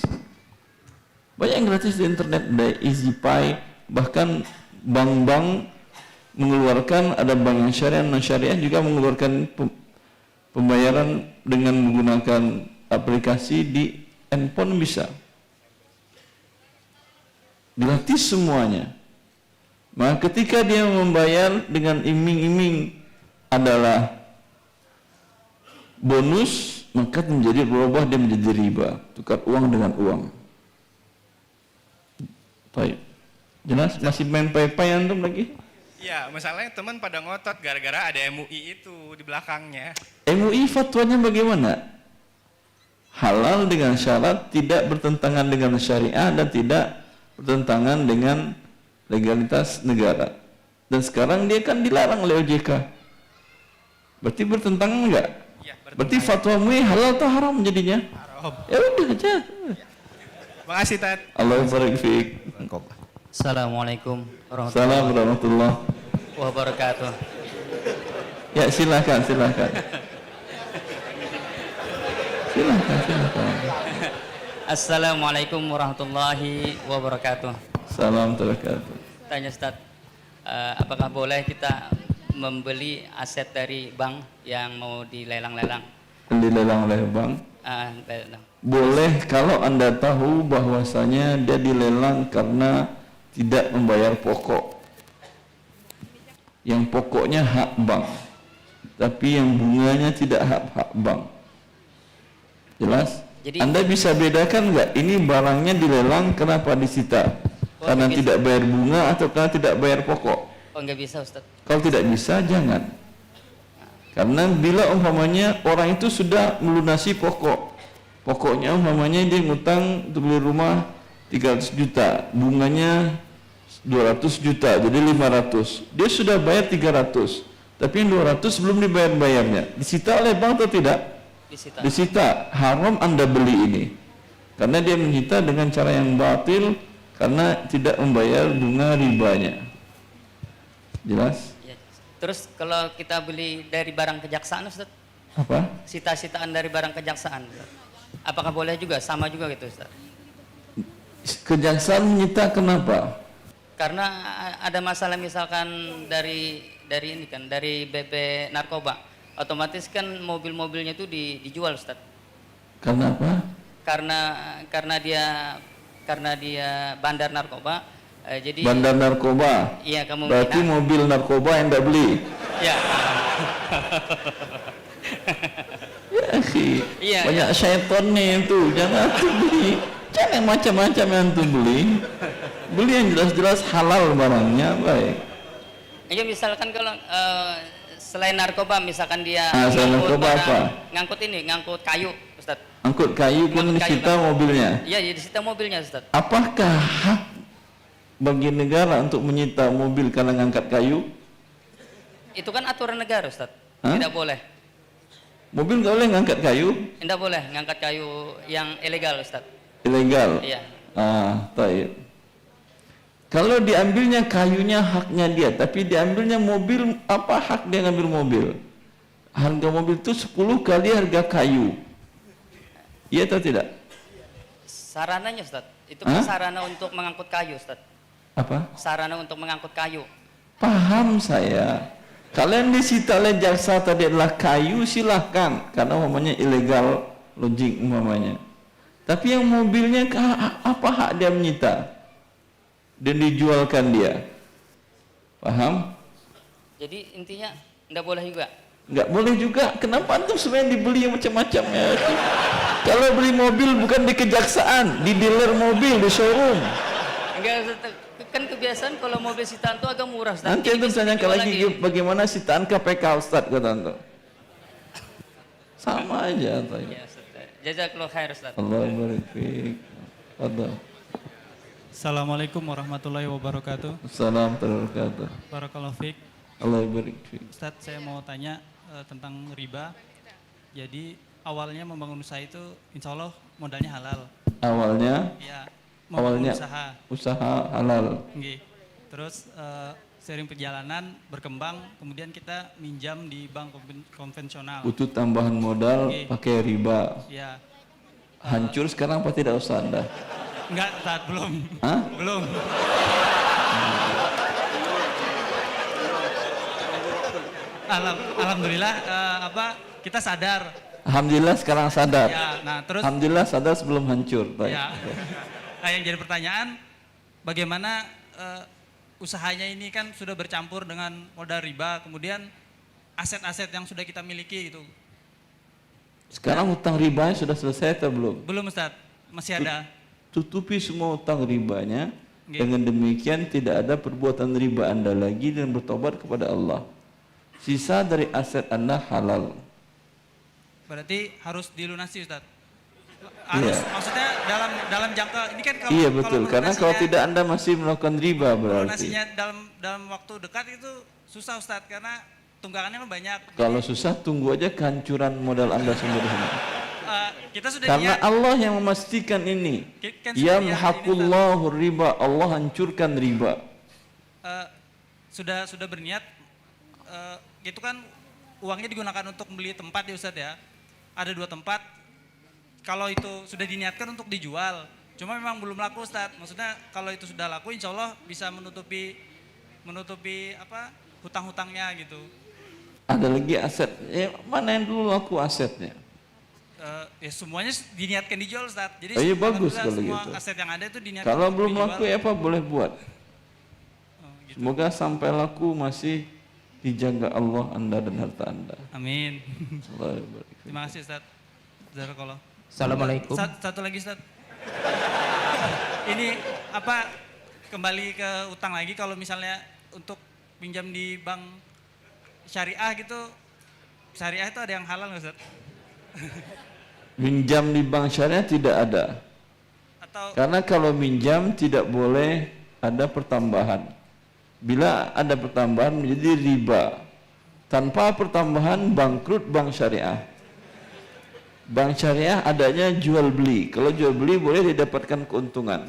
A: Banyak yang gratis di internet, ada EasyPay, bahkan bank-bank mengeluarkan, ada bank yang syariah, non-syariah juga mengeluarkan pembayaran dengan menggunakan aplikasi di handphone bisa. Gratis semuanya. Maka ketika dia membayar dengan iming-iming adalah bonus, maka menjadi berubah, dia menjadi riba, tukar uang dengan uang. Baik. Jelas? Masih main pai-pai antum lagi?
E: Ya, masalahnya teman pada ngotot gara-gara ada MUI itu di belakangnya.
A: MUI fatwanya bagaimana? Halal dengan syarat tidak bertentangan dengan syariah dan tidak bertentangan dengan legalitas negara. Dan sekarang dia kan dilarang oleh OJK. Berarti bertentangan enggak?
E: Ya,
A: Berarti fatwa MUI halal atau haram jadinya?
E: Haram.
A: Ya udah aja.
E: Makasih Tat.
A: Allah barik fiik.
F: Assalamualaikum
A: Salam warahmatullahi
F: wabarakatuh.
A: Ya silakan. Silakan.
F: Assalamualaikum warahmatullahi wabarakatuh.
A: Salam terkatuh.
F: Tanya Ustaz, apakah boleh kita membeli aset dari bank yang mau dilelang-lelang?
A: Dilelang oleh bank.
F: Lelang.
A: Boleh kalau Anda tahu bahwasanya dia dilelang karena tidak membayar pokok. Yang pokoknya hak bank. tapi yang bunganya tidak hak bank. Jelas?
F: Jadi-
A: Anda bisa bedakan nggak ini barangnya dilelang kenapa disita?
F: Oh,
A: Karena
F: nggak bisa.
A: tidak bayar bunga atau karena tidak bayar pokok?
F: Oh nggak bisa Ustaz.
A: Kalau tidak bisa, jangan. Karena bila umpamanya orang itu sudah melunasi pokoknya umpamanya dia ngutang untuk beli rumah 300 juta, bunganya 200 juta, jadi 500. Dia sudah bayar 300, tapi yang 200 belum dibayar-bayarnya. Disita oleh bank atau tidak?
F: Disita.
A: Disita. Haram Anda beli ini. Karena dia menyita dengan cara yang batil karena tidak membayar bunga ribanya. Jelas?
F: Ya. Terus kalau kita beli dari barang kejaksaan Ustaz,
A: Apa?
F: sita-sitaan dari barang kejaksaan, Ustaz, apakah boleh juga? Sama juga gitu Ustaz?
A: Kejaksaan menyita kenapa?
F: Karena ada masalah misalkan dari ini kan, dari BP narkoba, otomatis kan mobil-mobilnya itu dijual Ustaz.
A: Karena apa?
F: Karena dia bandar narkoba, jadi
A: Bandar narkoba.
F: iya kemungkinan.
A: Berarti mobil narkoba yang tidak beli.
F: Ya.
A: Ya, akhi.
F: Iya,
A: Banyak syaitannya itu. Jangan tuh beli. Jangan macam-macam yang tuh beli. Beli yang jelas-jelas halal barangnya, baik.
F: Iya misalkan kalau selain narkoba misalkan dia
A: Selain
F: ngangkut
A: narkoba
F: barang-
A: apa?
F: ngangkut kayu Ustaz.
A: Angkut kayu pun
F: Angkut kayu,
A: disita
F: Pak.
A: mobilnya.
F: Iya, disita mobilnya Ustaz.
A: Apakah hak bagi negara untuk menyita mobil karena ngangkat kayu?
F: Itu kan aturan negara Ustaz.
A: Hah?
F: Tidak boleh.
A: Mobil nggak boleh ngangkat kayu?
F: Tidak boleh ngangkat kayu yang ilegal Ustaz.
A: Ilegal.
F: Iya.
A: Taib. Kalau diambilnya kayunya haknya dia, tapi diambilnya mobil, apa hak dia ngambil mobil? Harga mobil itu 10 kali harga kayu. Iya atau tidak?
F: Sarananya Ustaz. Itu
A: Hah?
F: kan sarana untuk mengangkut kayu Ustaz.
A: Apa?
F: Sarana untuk mengangkut kayu.
A: Paham saya. Kalian disita oleh jaksa tadi adalah kayu, silahkan. Karena umpamanya ilegal, logik umpamanya. Tapi yang mobilnya, apa hak dia menyita? Dan dijualkan dia. Paham?
F: Jadi intinya tidak boleh juga.
A: Nggak boleh juga. Kenapa antum sebenarnya dibeli yang macam-macam ya? Kalau beli mobil bukan di kejaksaan, di dealer mobil, di showroom.
F: Enggak Ustaz. Kan kebiasaan kalau mobil sitaan itu agak murah Ustaz.
A: Nanti
F: Ini
A: antum
F: bisa
A: tanyakan
F: dijual
A: lagi bagaimana sitaan KPK Ustaz kata antum. Sama aja.
F: Ya Ustaz. Jazakallahu khair Ustaz.
A: Allah barik fiik. Fadhal.
G: Assalamualaikum warahmatullahi wabarakatuh.
A: Assalamualaikum warahmatullahi wabarakatuh.
G: Barakallahu fiik.
A: Allah barik fiik.
G: Ustadz, saya mau tanya tentang riba. Jadi awalnya membangun usaha itu insya Allah modalnya halal.
A: Awalnya
G: Ya, membangun
A: awalnya
G: usaha.
A: usaha halal.
G: Nggih. Terus sering perjalanan berkembang, kemudian kita minjam di bank konvensional.
A: Butuh tambahan modal
G: Oke.
A: pakai riba.
G: Ya,
A: Hancur sekarang apa tidak usah Anda?
G: enggak, Ustadz, belum.
A: Hah?
G: Belum. Alhamdulillah kita sadar.
A: Alhamdulillah sekarang sadar.
G: Ya, nah terus
A: Alhamdulillah sadar sebelum hancur. Baik.
G: ya. Nah, yang jadi pertanyaan bagaimana usahanya ini kan sudah bercampur dengan modal riba, kemudian aset-aset yang sudah kita miliki itu.
A: Sekarang utang ribanya sudah selesai atau belum?
G: Belum Ustadz, masih ada.
A: Tutupi semua utang ribanya.
G: Oke.
A: Dengan demikian tidak ada perbuatan riba Anda lagi dan bertobat kepada Allah. Sisa dari aset Anda halal.
G: Berarti harus dilunasi Ustadz. Harus
A: Iya.
G: maksudnya dalam jangka ini kan kalau
A: Iya betul, karena kalau
G: melunasinya-
A: tidak Anda masih melakukan riba berarti.
G: melunasinya dalam waktu dekat itu susah Ustadz karena tunggakannya kan banyak.
A: Kalau susah tunggu aja kehancuran modal Anda sendiri.
G: Kita sudah
A: Karena
G: niat,
A: Allah yang memastikan ini.
G: Kan sudah niat ini,
A: Yamhaqullahu riba, Allah hancurkan riba.
G: sudah berniat itu kan uangnya digunakan untuk membeli tempat ya Ustadz ya. Ada 2 tempat. Kalau itu sudah diniatkan untuk dijual, cuma memang belum laku Ustadz. Maksudnya kalau itu sudah laku, insya Allah bisa menutupi apa hutang-hutangnya gitu.
A: Ada lagi aset. Mana yang dulu laku asetnya?
G: Ya semuanya diniatkan dijual Ustadz. Jadi
A: Oh, iya, bagus
G: alhamdulillah
A: kalau
G: semua
A: gitu.
G: aset yang ada itu diniatkan
A: Kalau
G: untuk
A: belum
G: dijual.
A: laku ya apa boleh buat.
G: Oh, gitu.
A: Semoga sampai laku masih dijaga Allah Anda dan harta Anda.
G: Amin.
A: Allah barik.
G: Terima kasih Ustaz. Jazakallah.
H: Assalamualaikum.
G: Satu lagi Ustaz. Ini apa kembali ke utang lagi, kalau misalnya untuk pinjam di bank syariah gitu, syariah itu ada yang halal nggak Ustaz?
A: Minjam di bank syariah tidak ada.
G: Atau
A: Karena kalau minjam tidak boleh ada pertambahan. Bila ada pertambahan menjadi riba. Tanpa pertambahan bangkrut bank syariah. Bank syariah adanya jual beli. Kalau jual beli boleh didapatkan keuntungan.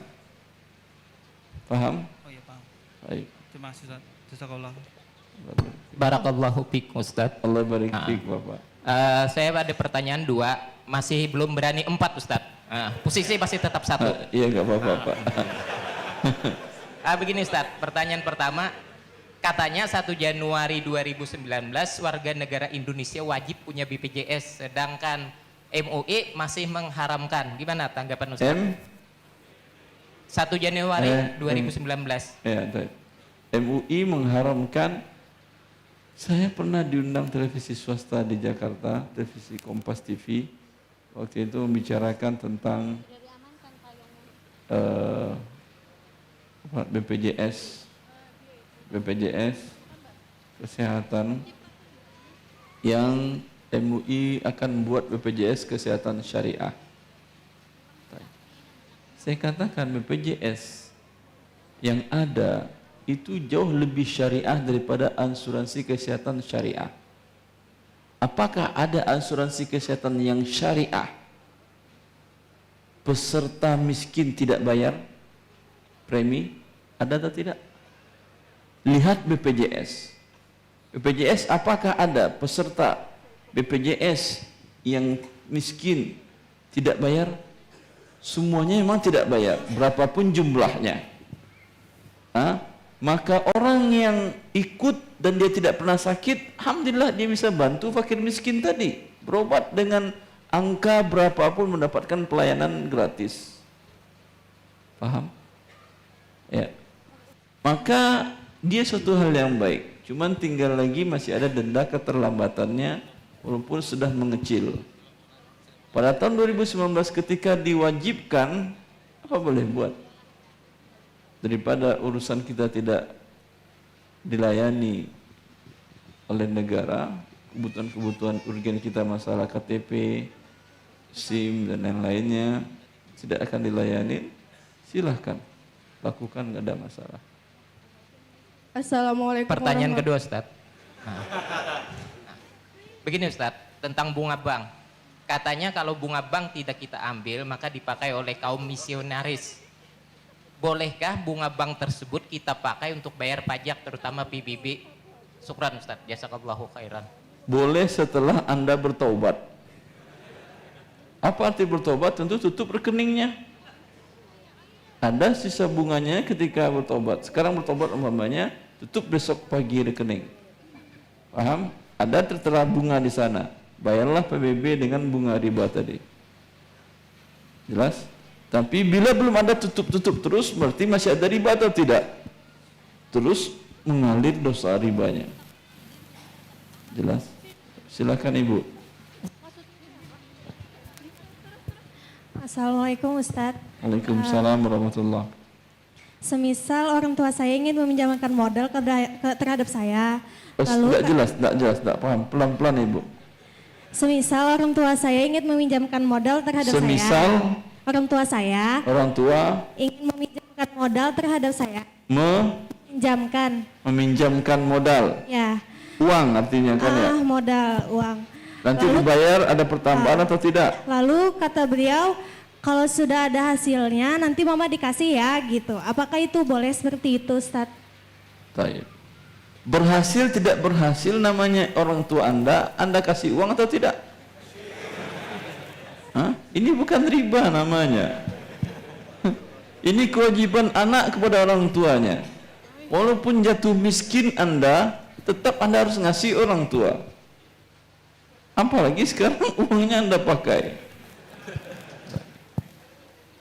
A: Paham?
G: oh iya paham.
A: Baik.
G: Terima kasih Ustaz. Jazakallah.
H: Barakallahu fiik Ustaz.
A: Allah barik fiik Bapak.
H: Saya ada pertanyaan 2, masih belum berani 4 Ustaz. Posisi masih tetap 1.
A: Iya enggak apa-apa Pak.
H: Begini Ustaz, pertanyaan pertama, katanya 1 Januari 2019 warga negara Indonesia wajib punya BPJS, sedangkan MUI masih mengharamkan. Gimana tanggapan Ustaz? 1 Januari 2019.
A: Ya, baik. MUI mengharamkan. Saya pernah diundang televisi swasta di Jakarta, televisi Kompas TV. Waktu itu membicarakan tentang BPJS kesehatan, yang MUI akan buat BPJS kesehatan syariah. Saya katakan BPJS yang ada itu jauh lebih syariah daripada asuransi kesehatan syariah. Apakah ada asuransi kesehatan yang syariah peserta miskin tidak bayar premi? Ada atau tidak? Lihat BPJS. BPJS apakah ada peserta BPJS yang miskin tidak bayar? Semuanya memang tidak bayar, berapapun jumlahnya. Maka orang yang ikut dan dia tidak pernah sakit, alhamdulillah dia bisa bantu fakir miskin tadi, berobat dengan angka berapapun mendapatkan pelayanan gratis. Paham? Ya. Maka dia suatu hal yang baik. Cuman tinggal lagi masih ada denda keterlambatannya walaupun sudah mengecil. Pada tahun 2019 ketika diwajibkan, apa boleh buat? Daripada urusan kita tidak dilayani oleh negara, kebutuhan-kebutuhan urgen kita masalah KTP, SIM dan lain-lainnya tidak akan dilayani, silahkan lakukan, nggak ada masalah.
I: Assalamualaikum.
H: Pertanyaan kedua Ustaz. Begini Ustaz, tentang bunga bank. Katanya kalau bunga bank tidak kita ambil maka dipakai oleh kaum misionaris. Bolehkah bunga bank tersebut kita pakai untuk bayar pajak terutama PBB? Syukran Ustaz, jazakallahu khairan.
A: Boleh setelah Anda bertobat. Apa arti bertobat? Tentu tutup rekeningnya. Ada sisa bunganya ketika bertobat. Sekarang bertobat umpamanya, tutup besok pagi rekening. Paham? Ada tertera bunga di sana. Bayarlah PBB dengan bunga riba tadi. Jelas? Tapi bila belum ada tutup-tutup terus, berarti masih ada riba atau tidak? Terus mengalir dosa ribanya. Jelas? Silakan Ibu.
I: Assalamualaikum Ustadz.
A: Waalaikumsalam warahmatullahi.
I: Semisal orang tua saya ingin meminjamkan modal terhadap saya.
A: Tidak jelas, tidak paham. Pelan-pelan Ibu.
I: Semisal orang tua saya ingin meminjamkan modal terhadap saya. Orang tua ingin meminjamkan modal terhadap saya. Meminjamkan
A: modal.
I: Ya.
A: Uang artinya kan ya?
I: Modal, uang.
A: Nanti dibayar ada pertambahan atau tidak?
I: Lalu kata beliau, kalau sudah ada hasilnya nanti mama dikasih ya gitu. Apakah itu boleh seperti itu Ustaz?
A: Baik. Berhasil tidak berhasil namanya orang tua Anda kasih uang atau tidak? Ini bukan riba namanya. Ini kewajiban anak kepada orang tuanya. Walaupun jatuh miskin Anda, tetap Anda harus ngasih orang tua. Apalagi sekarang uangnya Anda pakai.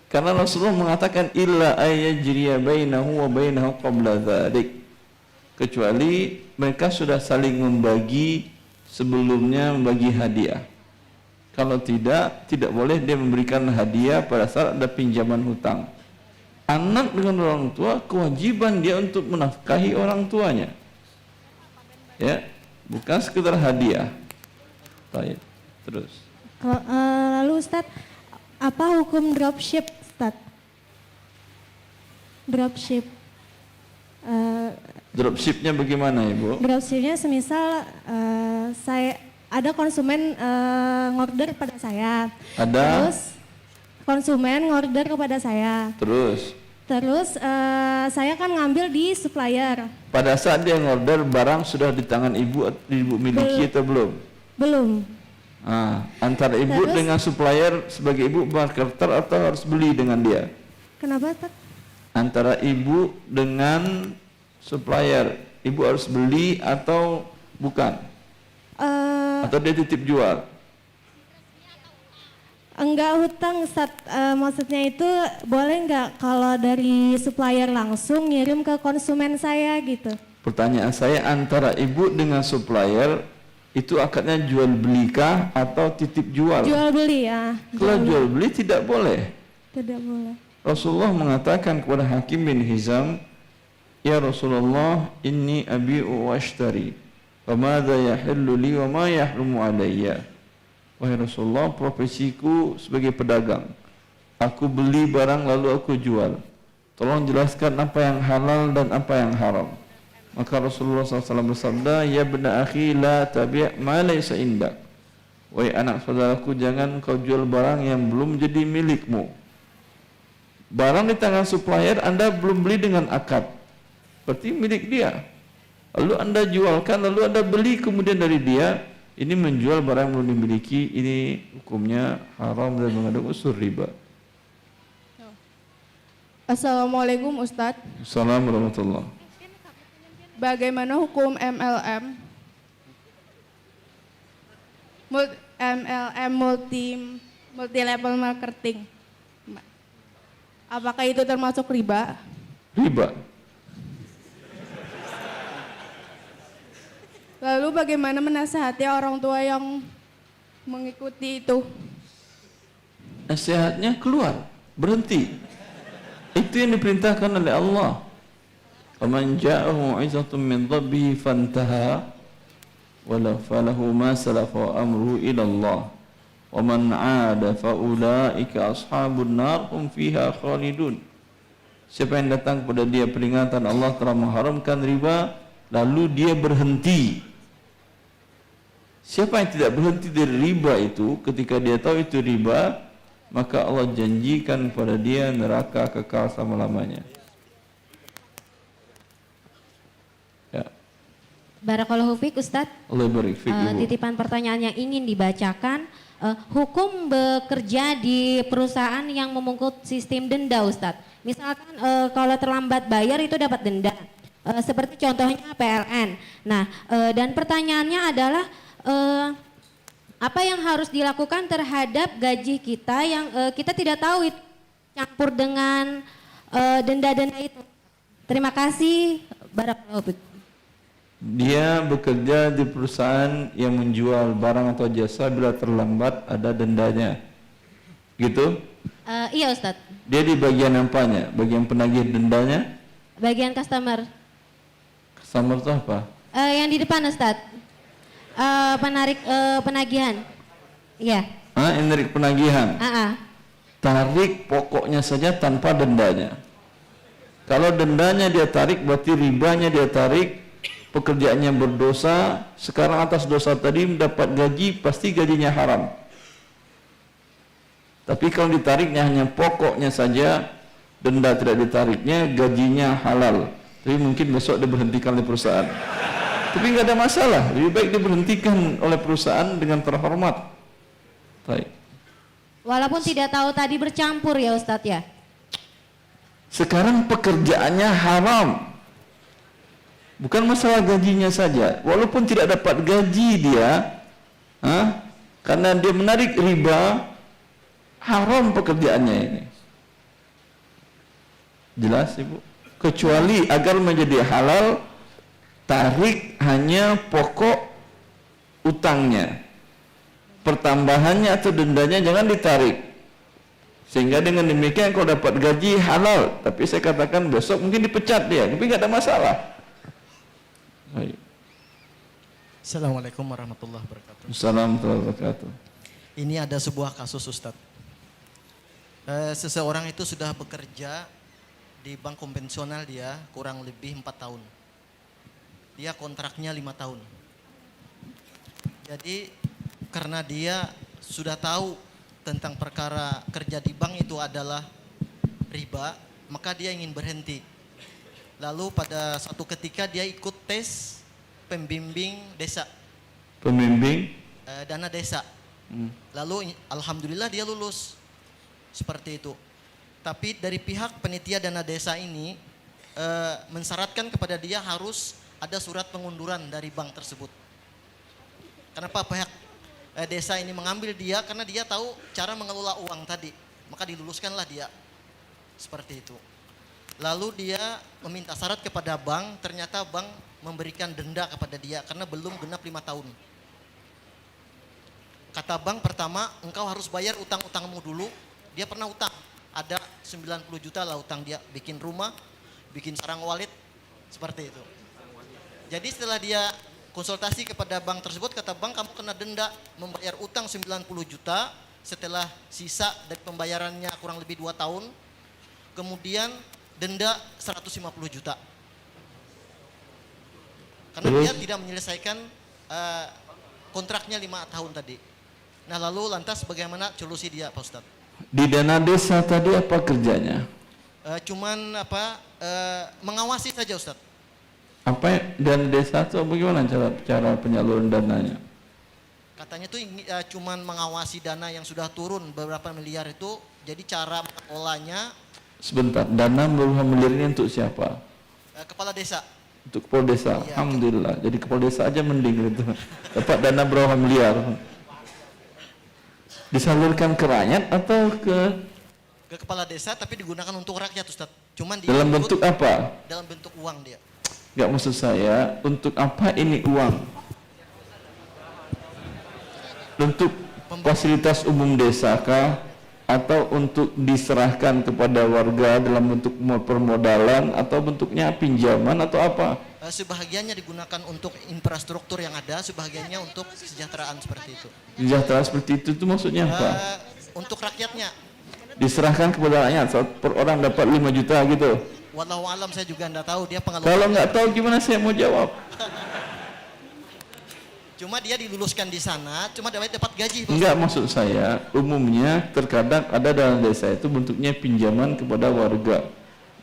A: Karena Rasulullah mengatakan illa ayyajriya bainahu wa bainahu qabla dzalik. kecuali mereka sudah saling membagi sebelumnya, membagi hadiah. Kalau tidak boleh dia memberikan hadiah pada saat ada pinjaman hutang. Anak dengan orang tua, kewajiban dia untuk menafkahi orang tuanya. Ya, bukan sekedar hadiah. Baik, terus.
I: Lalu Ustadz, apa hukum dropship Ustadz? Dropship.
A: Dropshipnya bagaimana Ibu?
I: Dropshipnya semisal saya ada konsumen ngorder pada saya.
A: Ada.
I: Terus konsumen ngorder kepada saya.
A: Terus
I: Saya kan ngambil di supplier.
A: pada saat dia ngorder, barang sudah di tangan ibu miliki atau belum?
I: Belum.
A: Antara ibu dengan supplier sebagai ibu marketer atau harus beli dengan dia?
I: Kenapa Ustaz?
A: Antara ibu dengan supplier, ibu harus beli atau bukan? Atau dia titip jual?
I: Enggak hutang Ustaz, maksudnya itu boleh enggak kalau dari supplier langsung ngirim ke konsumen saya gitu?
A: Pertanyaan saya, antara ibu dengan supplier itu akadnya jual belikah atau titip jual?
I: Jual beli ya.
A: Kalau jual beli tidak boleh.
I: Tidak boleh.
A: Rasulullah mengatakan kepada Hakim bin Hizam, "Ya Rasulullah, inni abi'u wa ashtari, wa madza yahillu li wa ma yahrumu alayya." Wahai Rasulullah, profesiku sebagai pedagang. Aku beli barang lalu aku jual. Tolong jelaskan apa yang halal dan apa yang haram. Maka Rasulullah SAW bersabda, "Ya bena akhi, la tabi' ma laysa indak." Wahai anak saudaraku, jangan kau jual barang yang belum jadi milikmu. Barang di tangan supplier Anda belum beli dengan akad, berarti milik dia. Lalu Anda jualkan, lalu Anda beli kemudian dari dia, ini menjual barang yang belum dimiliki, ini hukumnya haram dan mengandung unsur riba.
J: Assalamualaikum Ustadz.
A: Assalamualaikum warahmatullahi.
J: Bagaimana hukum MLM? MLM multi level marketing. Apakah itu termasuk riba?
A: Riba.
J: Lalu bagaimana menasihati orang tua yang mengikuti itu?
A: Nasihatnya keluar, berhenti. Itu yang diperintahkan oleh Allah. Faman ja'ahu mu'izatun min rabbihi fantaha wala falahu ma salafa wa amruhu ila Allah. Wa man 'ada fa ulaika ashabun nar hum fiha khalidun. Siapa yang datang kepada dia peringatan Allah telah mengharamkan riba, lalu dia berhenti. Siapa yang tidak berhenti dari riba itu, ketika dia tahu itu riba, maka Allah janjikan kepada dia neraka kekal selama-lamanya. Ya.
K: Barakallahu fiik Ustadz.
A: Allah barik fiik, Ibu.
K: Titipan pertanyaan yang ingin dibacakan, hukum bekerja di perusahaan yang memungkut sistem denda Ustadz. Misalkan kalau terlambat bayar itu dapat denda. Seperti contohnya PLN. Nah, dan pertanyaannya adalah apa yang harus dilakukan terhadap gaji kita yang kita tidak tahu itu campur dengan denda-denda itu. Terima kasih. Barakallahu fiik.
A: Dia bekerja di perusahaan yang menjual barang atau jasa, bila terlambat ada dendanya. Gitu?
K: Iya Ustadz.
A: Dia di bagian apanya? Bagian penagih dendanya?
K: Bagian customer.
A: Customer itu apa?
K: Yang di depan Ustadz. Penarik penagihan. Iya.
A: Yang narik penagihan? Tarik pokoknya saja tanpa dendanya. Kalau dendanya dia tarik, berarti ribanya dia tarik. Pekerjaannya berdosa, sekarang atas dosa tadi mendapat gaji, pasti gajinya haram. Tapi kalau ditariknya hanya pokoknya saja, denda tidak ditariknya, gajinya halal. Tapi mungkin besok dia berhentikan oleh perusahaan. Tapi nggak ada masalah, lebih baik diberhentikan oleh perusahaan dengan terhormat. Baik.
K: Walaupun tidak tahu tadi bercampur ya Ustadz ya.
A: Sekarang pekerjaannya haram. Bukan masalah gajinya saja. Walaupun tidak dapat gaji dia, karena dia menarik riba, haram pekerjaannya ini. Jelas Ibu? Kecuali agar menjadi halal, tarik hanya pokok utangnya, pertambahannya atau dendanya jangan ditarik. Sehingga dengan demikian kalau dapat gaji halal, tapi saya katakan besok mungkin dipecat dia, tapi nggak ada masalah. Baik.
L: Assalamualaikum warahmatullahi wabarakatuh.
A: Assalamualaikum warahmatullahi wabarakatuh.
L: Ini ada sebuah kasus Ustadz. Seseorang itu sudah bekerja di bank konvensional dia kurang lebih 4 tahun. Dia kontraknya 5 tahun. Jadi karena dia sudah tahu tentang perkara kerja di bank itu adalah riba, maka dia ingin berhenti. Lalu pada satu ketika dia ikut tes pembimbing desa.
A: Pembimbing?
L: Dana desa. Lalu alhamdulillah dia lulus. Seperti itu. Tapi dari pihak panitia dana desa ini mensyaratkan kepada dia harus ada surat pengunduran dari bank tersebut. Kenapa pihak desa ini mengambil dia? Karena dia tahu cara mengelola uang tadi. Maka diluluskanlah dia. Seperti itu. Lalu dia meminta syarat kepada bank, ternyata bank memberikan denda kepada dia karena belum genap 5 tahun. Kata bank pertama, engkau harus bayar utang-utangmu dulu. Dia pernah utang, ada 90 juta lah utang dia, bikin rumah, bikin sarang walid, seperti itu. Jadi setelah dia konsultasi kepada bank tersebut, kata bank kamu kena denda membayar utang 90 juta setelah sisa dari pembayarannya kurang lebih 2 tahun, kemudian denda 150 juta. Karena dia tidak menyelesaikan kontraknya 5 tahun tadi. Nah lalu lantas bagaimana solusi dia Pak Ustadz?
A: Di dana desa tadi apa kerjanya?
L: Cuman mengawasi saja Ustadz.
A: Apa dana desa itu bagaimana cara penyaluran dananya?
L: Katanya tuh cuman mengawasi dana yang sudah turun beberapa miliar itu, jadi cara mengelolanya.
A: Sebentar, dana beberapa miliar ini untuk siapa?
L: Kepala desa.
A: Untuk kepala desa,
L: iya,
A: alhamdulillah. Jadi kepala desa aja mending gitu. Dapat dana berapa miliar? Disalurkan ke rakyat atau ke
L: kepala desa, tapi digunakan untuk rakyat Ustadz. Cuman
A: dalam bentuk apa?
L: Dalam bentuk uang dia.
A: Enggak, maksud saya untuk apa ini uang? Untuk fasilitas umum desa kah? Atau untuk diserahkan kepada warga dalam bentuk permodalan atau bentuknya pinjaman atau apa?
L: Sebahagiannya digunakan untuk infrastruktur yang ada, sebahagiannya untuk kesejahteraan seperti itu.
A: Kesejahteraan seperti itu maksudnya apa?
L: Untuk rakyatnya.
A: Diserahkan kepada rakyat, per orang dapat 5 juta gitu.
L: Wallahu alam, saya juga enggak tahu dia pengelola.
A: Kalau enggak tahu gimana saya mau jawab?
L: Cuma dia diluluskan di sana, cuma dapat gaji.
A: Enggak, maksud saya umumnya terkadang ada dana desa itu bentuknya pinjaman kepada warga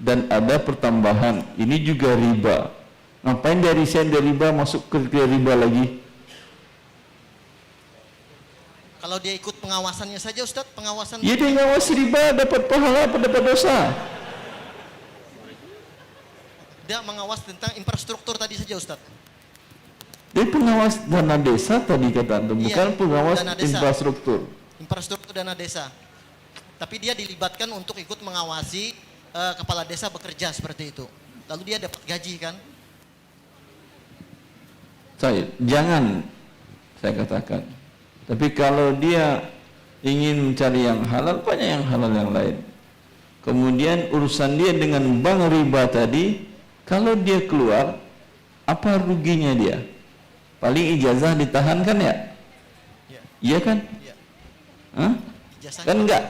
A: dan ada pertambahan. Ini juga riba. Ngapain dari sen dari riba masuk ke riba lagi?
L: Kalau dia ikut pengawasannya saja Ustadz, pengawasan.
A: Ya dia ngawasi riba dapat pahala apa dapat dosa?
L: Dia mengawas tentang infrastruktur tadi saja Ustadz.
A: Dia pengawas dana desa tadi kata Anda, bukan pengawas infrastruktur.
L: Infrastruktur dana desa. Tapi dia dilibatkan untuk ikut mengawasi kepala desa bekerja seperti itu. Lalu dia dapat gaji kan?
A: Jangan saya katakan. Tapi kalau dia ingin mencari yang halal, banyak yang halal yang lain. Kemudian urusan dia dengan bank riba tadi, kalau dia keluar, apa ruginya dia? Paling ijazah ditahan kan ya? Iya kan? Hah? Kan enggak?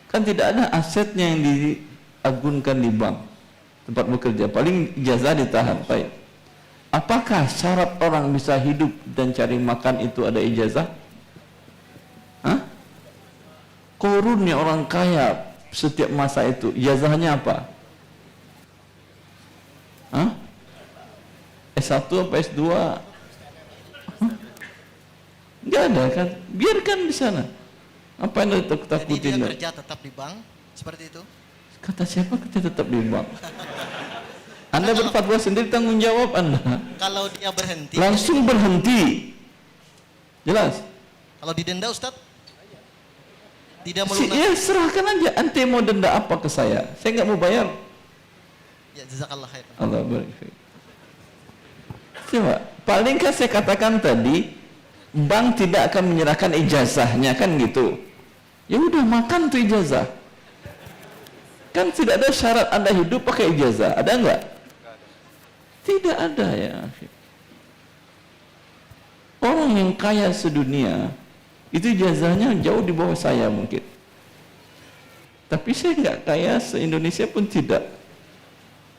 A: Kan tidak ada asetnya yang diagunkan di bank tempat bekerja. Paling ijazah ditahan. Baik. Apakah syarat orang bisa hidup dan cari makan itu ada ijazah? Hah? Korunnya orang kaya setiap masa itu, ijazahnya apa? Hah? S1 apa S2? Enggak ada kan? Biarkan di sana. Apa yang takut-takutin?
L: Jadi dia kerja tetap di bank, seperti itu?
A: Kata siapa kerja tetap di bank? Anda berfatwa sendiri, tanggung jawab Anda.
L: Kalau dia berhenti,
A: langsung berhenti. Jelas?
L: Kalau didenda Ustadz? Tidak melunasi.
A: Ya serahkan aja. Ante mau denda apa ke saya? Saya nggak mau bayar.
L: Ya jazakallah khair.
A: Allah barik fiik. Coba, paling kan saya katakan tadi, bank tidak akan menyerahkan ijazahnya kan gitu. Ya udah makan tuh ijazah. Kan tidak ada syarat Anda hidup pakai ijazah, ada enggak? Tidak ada ya. Orang yang kaya sedunia itu ijazahnya jauh di bawah saya mungkin. Tapi saya nggak kaya se-Indonesia pun tidak.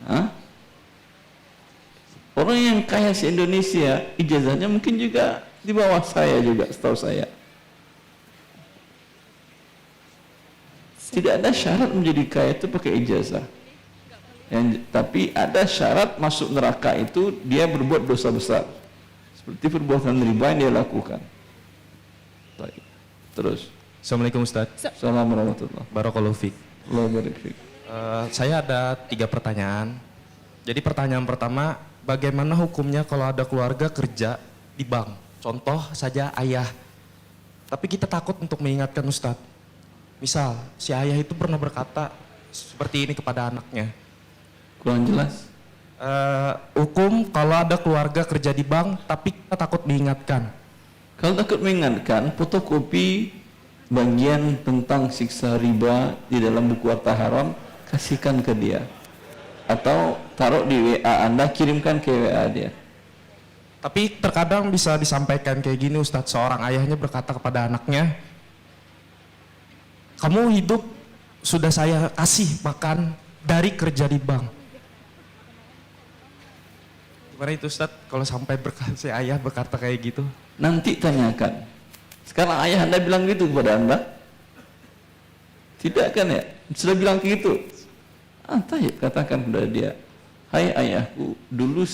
A: Hah? Orang yang kaya se-Indonesia ijazahnya mungkin juga di bawah saya juga, setahu saya. Tidak ada syarat menjadi kaya itu pakai ijazah. Tapi ada syarat masuk neraka itu dia berbuat dosa besar. Seperti perbuatan riba yang dia lakukan. Baik. Terus.
M: Assalamualaikum Ustaz.
A: Assalamualaikum warahmatullahi wabarakatuh.
M: Barakallahu fiik. Saya ada 3 pertanyaan. Jadi pertanyaan pertama, bagaimana hukumnya kalau ada keluarga kerja di bank? Contoh saja ayah. Tapi kita takut untuk mengingatkan Ustadz. Misal, si ayah itu pernah berkata seperti ini kepada anaknya.
A: Kurang jelas.
M: Hukum kalau ada keluarga kerja di bank, tapi kita takut mengingatkan.
A: Kalau takut mengingatkan, fotokopi bagian tentang siksa riba di dalam buku harta haram, kasihkan ke dia. Atau taruh di WA Anda, kirimkan ke WA dia.
M: Tapi terkadang bisa disampaikan kayak gini Ustadz, seorang ayahnya berkata kepada anaknya, kamu hidup sudah saya kasih makan dari kerja di bank. Gimana itu Ustadz kalau sampai si ayah berkata kayak gitu?
A: Nanti tanyakan. Sekarang ayah Anda bilang gitu kepada Anda? Tidak kan ya? Sudah bilang gitu. Tayyib, katakan kepada dia, hai ayahku, dulu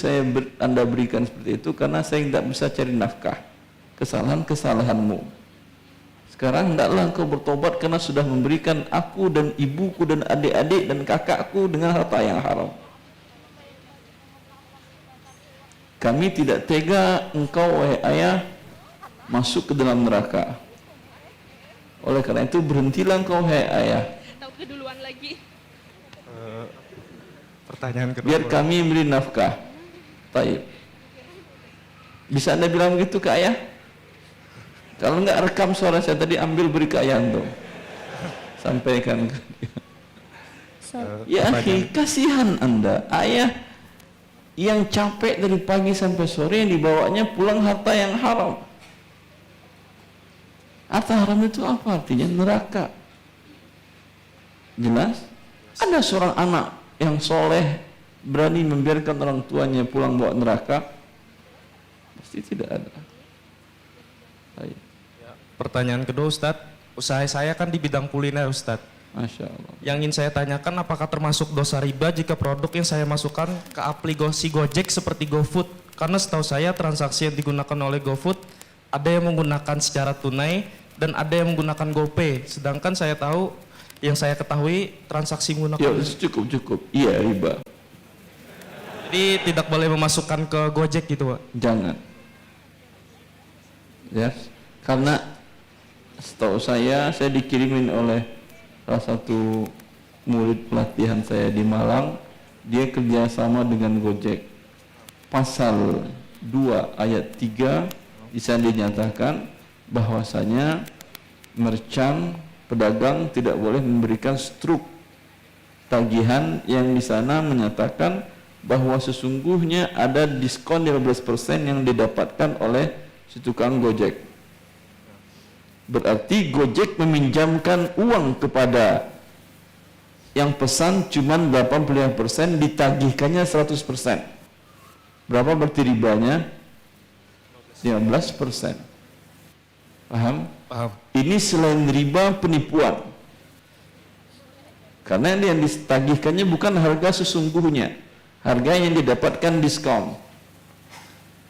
A: Anda berikan seperti itu karena saya tidak bisa cari nafkah. Kesalahan-kesalahanmu. Sekarang hendaklah engkau bertobat karena sudah memberikan aku dan ibuku dan adik-adik dan kakakku dengan harta yang haram. Kami tidak tega engkau wahai ayah masuk ke dalam neraka. Oleh karena itu berhentilah engkau wahai ayah.
J: Tahu keduluan lagi.
M: Pertanyaan kedua.
A: Biar kami beri nafkah. Taib. Bisa Anda bilang begitu ke ayah? Kalau enggak, rekam suara saya tadi, ambil beri ke ayah tuh. Sampaikan ke dia. Ya akhi, kasihan Anda. Ayah yang capek dari pagi sampai sore, yang dibawanya pulang harta yang haram. Harta haram itu apa artinya? Neraka. Jelas? Ada seorang anak yang soleh berani membiarkan orang tuanya pulang bawa neraka? Pasti tidak ada. Baik.
M: Pertanyaan kedua Ustadz, usaha saya kan di bidang kuliner Ustadz.
A: Masya Allah.
M: Yang ingin saya tanyakan, apakah termasuk dosa riba jika produk yang saya masukkan ke aplikasi Gojek seperti GoFood? Karena setahu saya transaksi yang digunakan oleh GoFood ada yang menggunakan secara tunai dan ada yang menggunakan GoPay. Sedangkan saya tahu, yang saya ketahui transaksi menggunakan...
A: Ya cukup. Iya riba.
M: Jadi tidak boleh memasukkan ke Gojek gitu Pak?
A: Jangan. Ya, karena setahu saya dikirimin oleh salah satu murid pelatihan saya di Malang, dia kerjasama dengan Gojek. Pasal 2 ayat 3 di sana dinyatakan bahwasanya merchant, pedagang tidak boleh memberikan struk tagihan yang di sana menyatakan bahwa sesungguhnya ada diskon 15% yang didapatkan oleh si tukang Gojek. Berarti Gojek meminjamkan uang kepada yang pesan cuman 85%, ditagihkannya 100%. Berapa berarti ribanya? 15%. Paham?
M: Paham.
A: Ini selain riba, penipuan. Karena yang ditagihkannya bukan harga sesungguhnya, harga yang didapatkan diskon.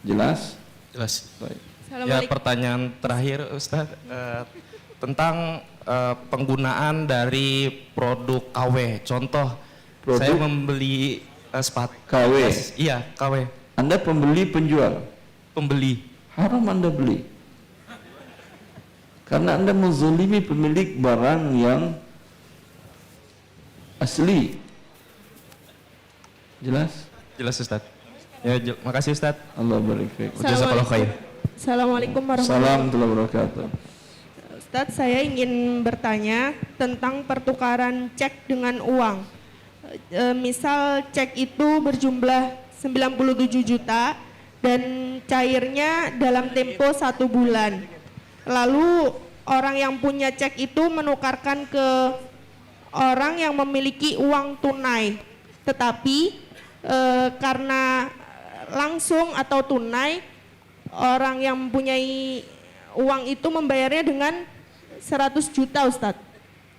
A: Jelas?
M: Jelas.
A: Baik.
M: Ya, pertanyaan terakhir Ustadz, tentang penggunaan dari produk KW. Contoh, saya membeli sepatu
A: KW.
M: Iya, KW.
A: Anda pembeli, penjual?
M: Pembeli.
A: Haram Anda beli. Karena Anda menzalimi pemilik barang yang asli. Jelas?
M: Jelas Ustadz. Ya, makasih Ustaz.
A: Allah barik fiik.
M: Jazakallahu khair.
J: Assalamualaikum warahmatullahi
A: Assalamualaikum wabarakatuh.
J: Ustadz, saya ingin bertanya tentang pertukaran cek dengan uang. Misal cek itu berjumlah 97 juta dan cairnya dalam tempo 1 bulan. Lalu orang yang punya cek itu menukarkan ke orang yang memiliki uang tunai. Tetapi karena langsung atau tunai, orang yang mempunyai uang itu membayarnya dengan 100 juta Ustadz.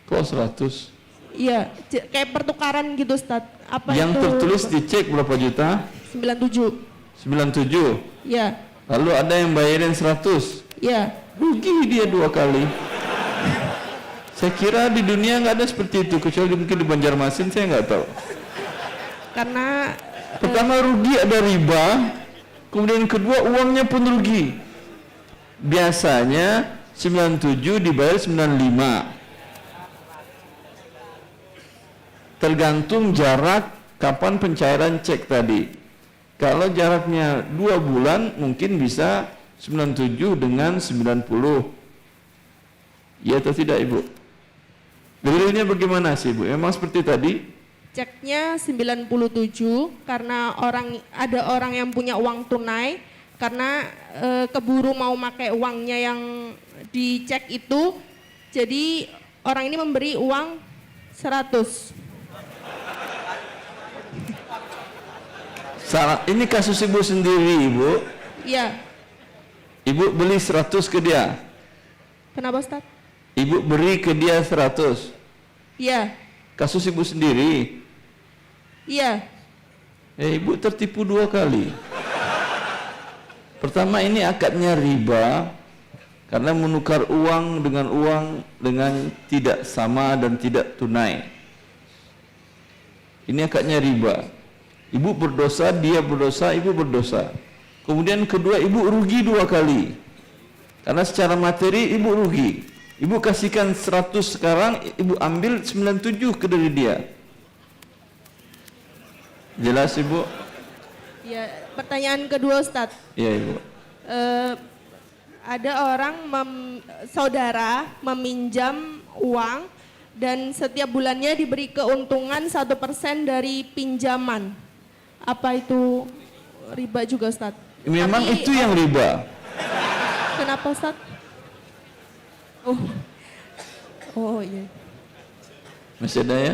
A: Kok 100?
J: Iya, kayak pertukaran gitu Ustadz. Apa
A: Yang
J: itu?
A: tertulis di cek berapa juta?
J: 97.
A: 97.
J: Iya.
A: Lalu ada yang bayarin 100.
J: Iya.
A: Rugi dia 2 kali. Saya kira di dunia nggak ada seperti itu, kecuali mungkin di Banjarmasin, saya nggak tahu.
J: Karena
A: pertama rugi, ada riba, kemudian kedua uangnya pun rugi. Biasanya 97 dibayar 95. Tergantung jarak kapan pencairan cek tadi. Kalau jaraknya 2 bulan mungkin bisa 97 dengan 90. Ya atau tidak Ibu? Dalilnya bagaimana sih Ibu? Memang seperti tadi?
J: ceknya 97 karena ada orang yang punya uang tunai, karena keburu mau pakai uangnya yang dicek itu, jadi orang ini memberi uang 100.
A: Salah, ini kasus Ibu sendiri Ibu.
J: Iya.
A: Ibu beli 100 ke dia.
J: Kenapa Ustaz?
A: Ibu beri ke dia 100.
J: Iya.
A: Kasus Ibu sendiri.
J: Iya.
A: Ibu tertipu 2 kali. Pertama, ini akadnya riba karena menukar uang dengan tidak sama dan tidak tunai. Ini akadnya riba. Ibu berdosa, dia berdosa, ibu berdosa. Kemudian kedua, ibu rugi 2 kali. Karena secara materi ibu rugi. Ibu kasihkan 100 sekarang, ibu ambil 97 ke dari dia. Jelas Ibu?
J: Ya, pertanyaan kedua Ustaz.
A: Iya Ibu.
J: Ada orang saudara meminjam uang dan setiap bulannya diberi keuntungan 1% dari pinjaman. Apa itu riba juga Ustaz?
A: Memang itu yang riba.
J: Kenapa Ustaz? Oh iya.
A: Masih ada ya?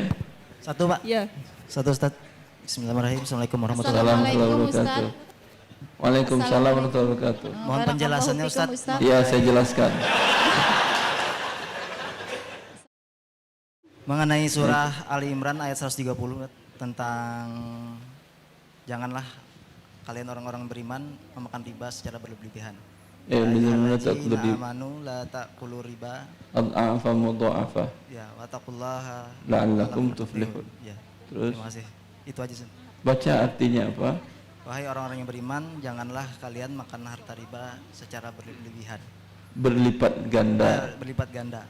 L: Satu Pak.
J: Iya.
L: Satu Ustaz. Bismillahirrahmanirrahim. Assalamualaikum warahmatullahi
A: wabarakatuh. Waalaikumsalam warahmatullahi wabarakatuh.
L: Mohon penjelasannya Ustaz.
A: Iya, saya jelaskan.
L: Mengenai surah Ali Imran ayat 130 tentang janganlah kalian orang-orang beriman memakan riba secara berlebihan. Amanu la ta'kulu riba
A: ad'afa mudha'afa.
L: Ya, wattaqullaha
A: la'allakum tuflihun.
L: Ya.
A: Terus?
L: Terima kasih. Itu aja Sun.
A: Baca artinya apa?
L: Wahai orang-orang yang beriman, janganlah kalian makan harta riba secara berlebihan.
A: Berlipat ganda.
L: Berlipat ganda.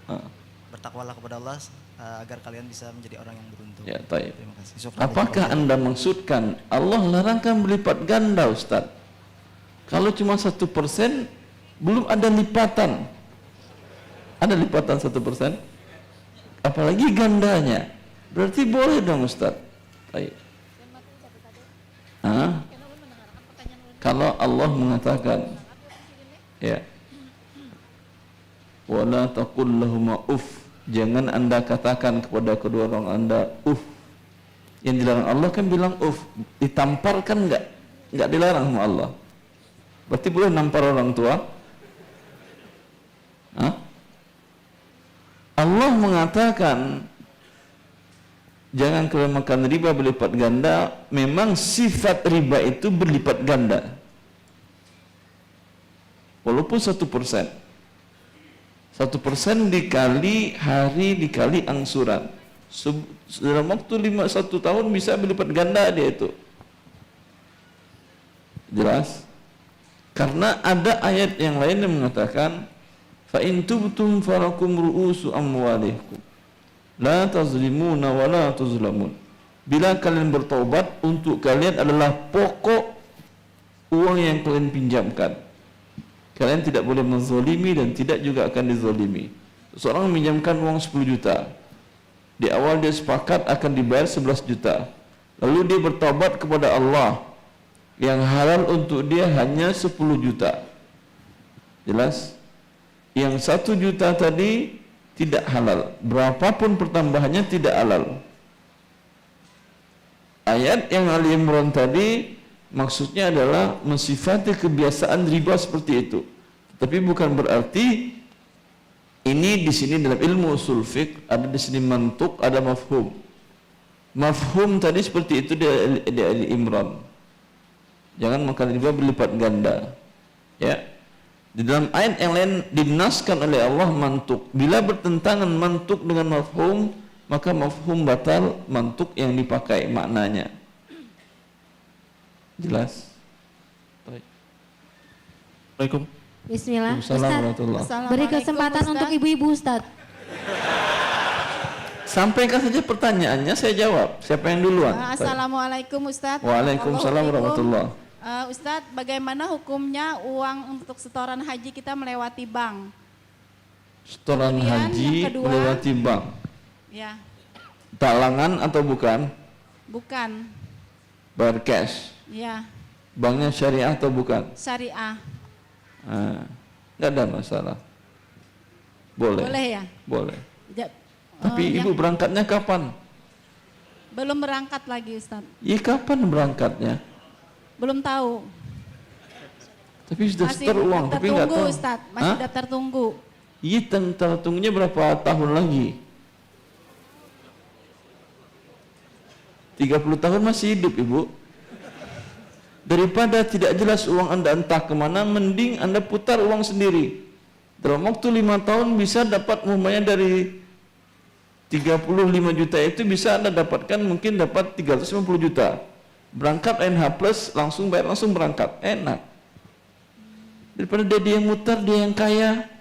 L: Bertakwalah kepada Allah agar kalian bisa menjadi orang yang beruntung.
A: Ya, taib.
L: Terima kasih.
A: Apakah Anda maksudkan Allah larangkan berlipat ganda Ustaz? Kalau cuma 1%, belum ada lipatan. Ada lipatan 1%? Apalagi gandanya. Berarti boleh dong Ustaz. Baik. Kalau Allah mengatakan, ya, wala taqul lahuma uff, jangan Anda katakan kepada kedua orang Anda uff. Yang dilarang Allah kan bilang uff, ditamparkan enggak dilarang sama Allah. Berarti boleh nampar orang tua? Allah mengatakan jangan kalian makan riba berlipat ganda. Memang sifat riba itu berlipat ganda. Walaupun 1%. 1% dikali hari dikali angsuran. Dalam waktu 1 tahun bisa berlipat ganda dia itu. Jelas? Karena ada ayat yang lain yang mengatakan fa in tubtum falakum ru'usu amwalikum la tazlimuna wa la tuzlamun. Bila kalian bertaubat, untuk kalian adalah pokok uang yang kalian pinjamkan. Kalian tidak boleh menzolimi dan tidak juga akan dizolimi. Seorang meminjamkan uang 10 juta. Di awal dia sepakat akan dibayar 11 juta. Lalu dia bertobat kepada Allah. Yang halal untuk dia hanya 10 juta. Jelas? Yang 1 juta tadi tidak halal. Berapapun pertambahannya tidak halal. Ayat yang Ali Imran tadi maksudnya adalah mensifati kebiasaan riba seperti itu. Tapi bukan berarti ini di sini dalam ilmu usul fiqh ada di sini mantuk, ada mafhum. Mafhum tadi seperti itu di Ali Imran. Jangan makan riba berlipat ganda. Ya. Di dalam ayat yang lain dinaskan oleh Allah mantuk. Bila bertentangan mantuk dengan mafhum, maka mafhum batal, mantuk yang dipakai maknanya. Jelas? Baik. Assalamualaikum.
K: Bismillah.
A: Assalamualaikum.
K: Ustaz, beri kesempatan untuk ibu-ibu Ustaz.
A: Sampaikan saja pertanyaannya, saya jawab. Siapa yang duluan?
N: Assalamualaikum Ustaz.
A: Waalaikumsalam warahmatullahi.
N: Ustaz, bagaimana hukumnya uang untuk setoran haji kita melewati bank?
A: Setoran haji
N: kedua,
A: melewati bank.
N: Ya,
A: Talangan atau bukan?
N: bukan.
A: Bayar cash.
N: Ya,
A: Banknya syariah atau bukan?
N: syariah.
A: Nggak ada masalah. Boleh.
N: Boleh ya?
A: Boleh.
N: Ja-
A: Tapi ibu berangkatnya kapan?
N: belum berangkat lagi Ustaz.
A: Iya, kapan berangkatnya?
N: Belum tahu.
A: Tapi sudah
N: Masih
A: setor uang,
N: daftar
A: tapi nggak
N: tunggu
A: tahu.
N: Ustaz, masih
A: Hah?
N: daftar tunggu.
A: Iya, daftar tunggunya berapa tahun lagi? 30 tahun masih hidup ibu. Daripada tidak jelas uang anda entah kemana, mending anda putar uang sendiri. Dalam waktu 5 tahun bisa dapat umpamanya dari 35 juta itu bisa anda dapatkan mungkin dapat 350 juta. Berangkat NH plus langsung bayar, langsung berangkat, enak. Daripada dia yang mutar, dia yang kaya,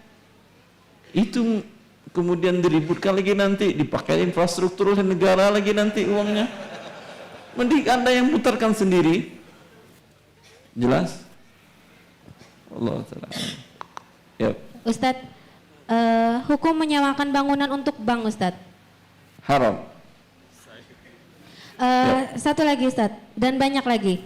A: itu kemudian diributkan lagi nanti, dipakai infrastruktur negara lagi nanti uangnya. Mending anda yang putarkan sendiri. Jelas? Allah Ta'ala. Ya.
K: Ustadz, hukum menyewakan bangunan untuk bank Ustadz.
A: Haram.
K: Satu lagi Ustadz, dan banyak lagi.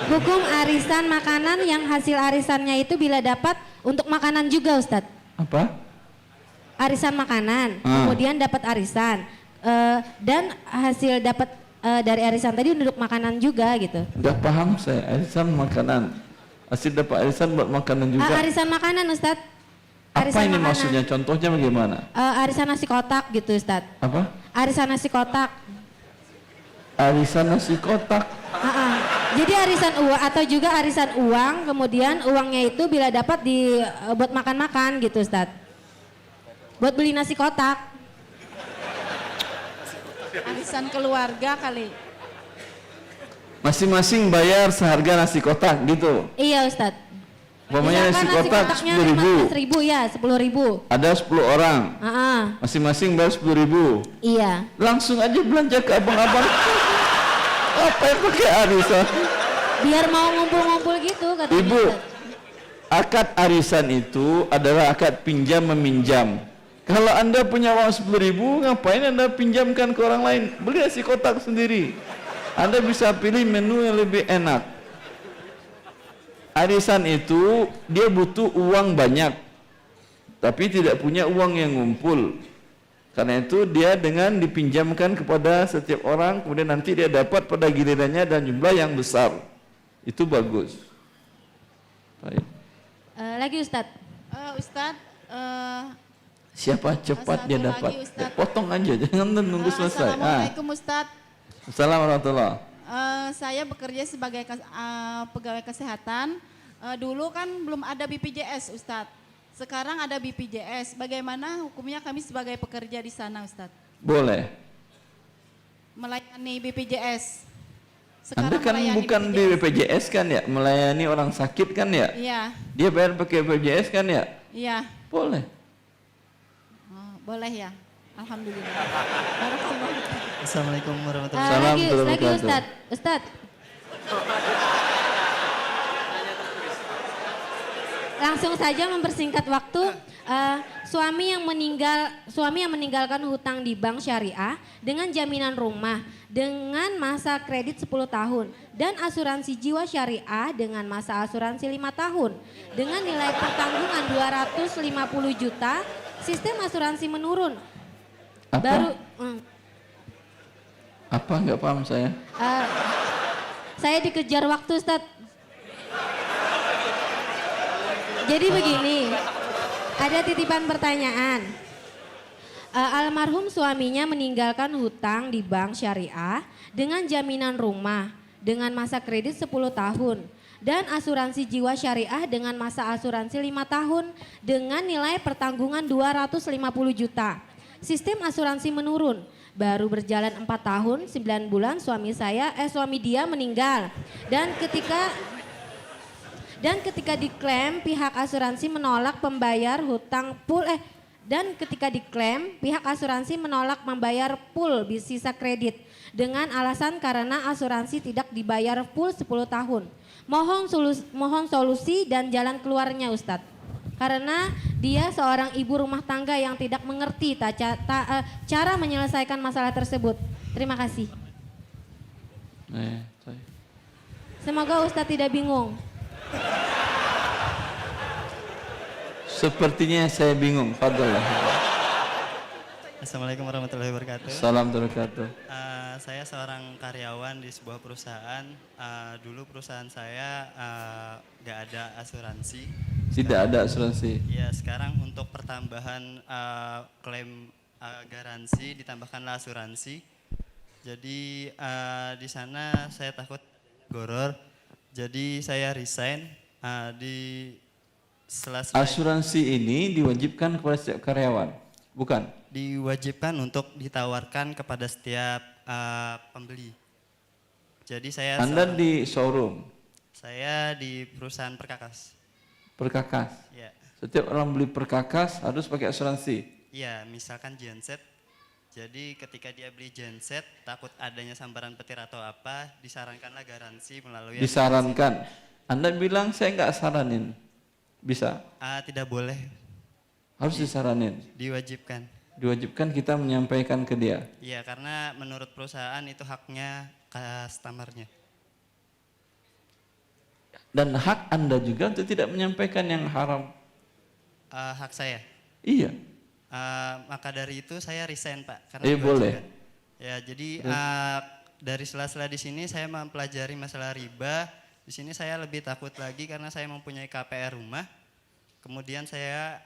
K: Hukum arisan makanan yang hasil arisannya itu bila dapat untuk makanan juga Ustadz.
A: Apa?
K: Arisan makanan, kemudian dapat arisan, dan hasil dapat dari arisan tadi untuk makanan juga gitu.
A: Udah paham saya, arisan makanan. Hasil dapat arisan buat makanan juga.
K: Arisan makanan Ustadz.
A: Apa
K: Arisan
A: ini
K: makanan.
A: maksudnya? Contohnya bagaimana?
K: Arisan nasi kotak gitu Ustadz.
A: Apa?
K: Arisan nasi kotak.
A: Arisan nasi kotak.
K: Jadi arisan uang atau juga arisan uang, kemudian uangnya itu bila dapat buat makan-makan gitu Ustadz. Buat beli nasi kotak.
N: Arisan keluarga kali.
A: Masing-masing bayar seharga nasi kotak gitu.
K: Iya Ustadz.
A: Umpamanya nasi kotak 10.000.
K: 15.000 ya, 10.000.
A: Ada 10 orang. Masing-masing bayar 10.000.
K: Iya.
A: Langsung aja belanja ke abang-abang. Apa yang pakai arisan?
K: Biar mau ngumpul-ngumpul gitu katanya.
A: Ibu, akad arisan itu adalah akad pinjam meminjam. Kalau anda punya uang 10.000, ngapain anda pinjamkan ke orang lain? Beli nasi kotak sendiri. Anda bisa pilih menu yang lebih enak. Arisan itu dia butuh uang banyak, tapi tidak punya uang yang ngumpul. Karena itu dia dengan dipinjamkan kepada setiap orang, kemudian nanti dia dapat pada gilirannya dan jumlah yang besar. Itu bagus. Baik.
K: Lagi Ustadz.
N: Ustadz,
A: Siapa cepat dia dapat. Ya, potong aja, jangan nunggu selesai.
N: Assalamualaikum Ustadz.
A: Assalamualaikum warahmatullahi.
N: Saya bekerja sebagai pegawai kesehatan. Dulu kan belum ada BPJS Ustadz. Sekarang ada BPJS. Bagaimana hukumnya kami sebagai pekerja di sana Ustadz?
A: Boleh.
N: Melayani BPJS.
A: Anda kan bukan di BPJS kan ya? Melayani orang sakit kan ya?
N: Iya.
A: Dia bayar pakai BPJS kan ya?
N: Iya.
A: Boleh.
N: Boleh ya. Alhamdulillah. Barakallah.
L: Assalamualaikum warahmatullahi
K: lagi
A: wabarakatuh.
K: Ustadz. Langsung saja mempersingkat waktu. Suami yang meninggalkan hutang di bank syariah dengan jaminan rumah dengan masa kredit 10 tahun dan asuransi jiwa syariah dengan masa asuransi 5 tahun dengan nilai pertanggungan 250 juta, sistem asuransi menurun.
A: Apa? Apa nggak paham saya?
K: Saya dikejar waktu, Ustadz. Jadi begini, ada titipan pertanyaan. Almarhum suaminya meninggalkan hutang di bank syariah dengan jaminan rumah dengan masa kredit 10 tahun dan asuransi jiwa syariah dengan masa asuransi 5 tahun dengan nilai pertanggungan 250 juta. Sistem asuransi menurun. Baru berjalan 4 tahun, 9 bulan suami dia meninggal. Dan ketika diklaim pihak asuransi menolak membayar full sisa kredit dengan alasan karena asuransi tidak dibayar full 10 tahun. Mohon solusi dan jalan keluarnya, Ustadz. Karena dia seorang ibu rumah tangga yang tidak mengerti cara menyelesaikan masalah tersebut. Terima kasih. Semoga Ustadz tidak bingung.
A: Sepertinya saya bingung. Fadhol.
O: Assalamualaikum warahmatullahi wabarakatuh.
A: Salam wabarakatuh.
O: Saya seorang karyawan di sebuah perusahaan. Dulu perusahaan saya nggak ada asuransi.
A: Tidak ada asuransi.
O: Ya, sekarang untuk pertambahan klaim garansi ditambahkanlah asuransi. Jadi di sana saya takut goror. Jadi saya resign di selesai.
A: Asuransi ini diwajibkan kepada setiap karyawan, bukan?
O: Diwajibkan untuk ditawarkan kepada setiap pembeli. Jadi saya.
A: Anda di showroom?
O: Saya di perusahaan perkakas.
A: Perkakas?
O: Ya.
A: Setiap orang beli perkakas harus pakai asuransi?
O: Iya, misalkan genset. Jadi ketika dia beli genset, takut adanya sambaran petir atau apa, disarankanlah garansi melalui.
A: Disarankan? Anda bilang saya nggak saranin, bisa?
O: Tidak boleh.
A: Harus disaranin?
O: Diwajibkan.
A: Diwajibkan kita menyampaikan ke dia?
O: Iya, karena menurut perusahaan itu haknya customer-nya.
A: Dan hak Anda juga untuk tidak menyampaikan yang haram?
O: Hak saya?
A: Iya.
O: Maka dari itu saya resign, Pak. Karena
A: boleh.
O: Ya, jadi dari sela-sela di sini saya mempelajari masalah riba. Di sini saya lebih takut lagi karena saya mempunyai KPR rumah. Kemudian saya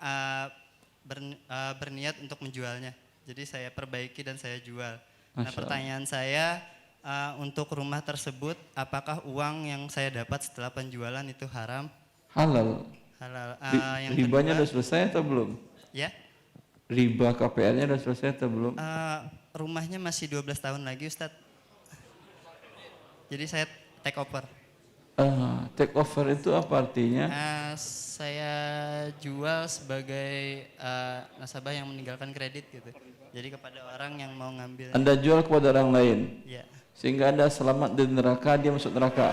O: berniat untuk menjualnya. Jadi saya perbaiki dan saya jual. Nah, pertanyaan saya untuk rumah tersebut, apakah uang yang saya dapat setelah penjualan itu haram?
A: Halal.
O: Halal.
A: Ribanya sudah selesai atau belum?
O: Ya.
A: Riba KPR-nya sudah selesai atau belum?
O: Rumahnya masih 12 tahun lagi, Ustadz. Jadi saya take over.
A: Take over itu apa artinya?
O: Saya jual sebagai nasabah yang meninggalkan kredit gitu. Jadi kepada orang yang mau ngambil.
A: Anda jual kepada orang lain?
O: Iya.
A: Sehingga Anda selamat dari neraka, dia masuk neraka?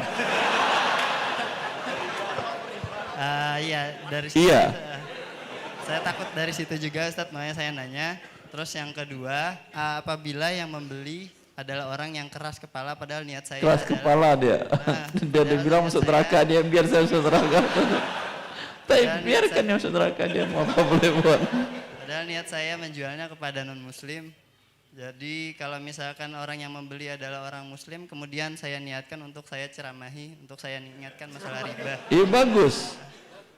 O: Iya, dari situ.
A: Iya.
O: Saya takut dari situ juga, Ustadz, makanya saya nanya. Terus yang kedua, apabila yang membeli adalah orang yang keras kepala, padahal niat saya
A: keras kepala dia. Dia bilang masuk neraka, dia biar saya masuk neraka. Tapi biarkan dia masuk neraka, dia mau apa boleh buat.
O: Padahal niat saya menjualnya kepada non-muslim. Jadi kalau misalkan orang yang membeli adalah orang muslim, kemudian saya niatkan untuk saya ceramahi, untuk saya ingatkan masalah riba.
A: Iya bagus.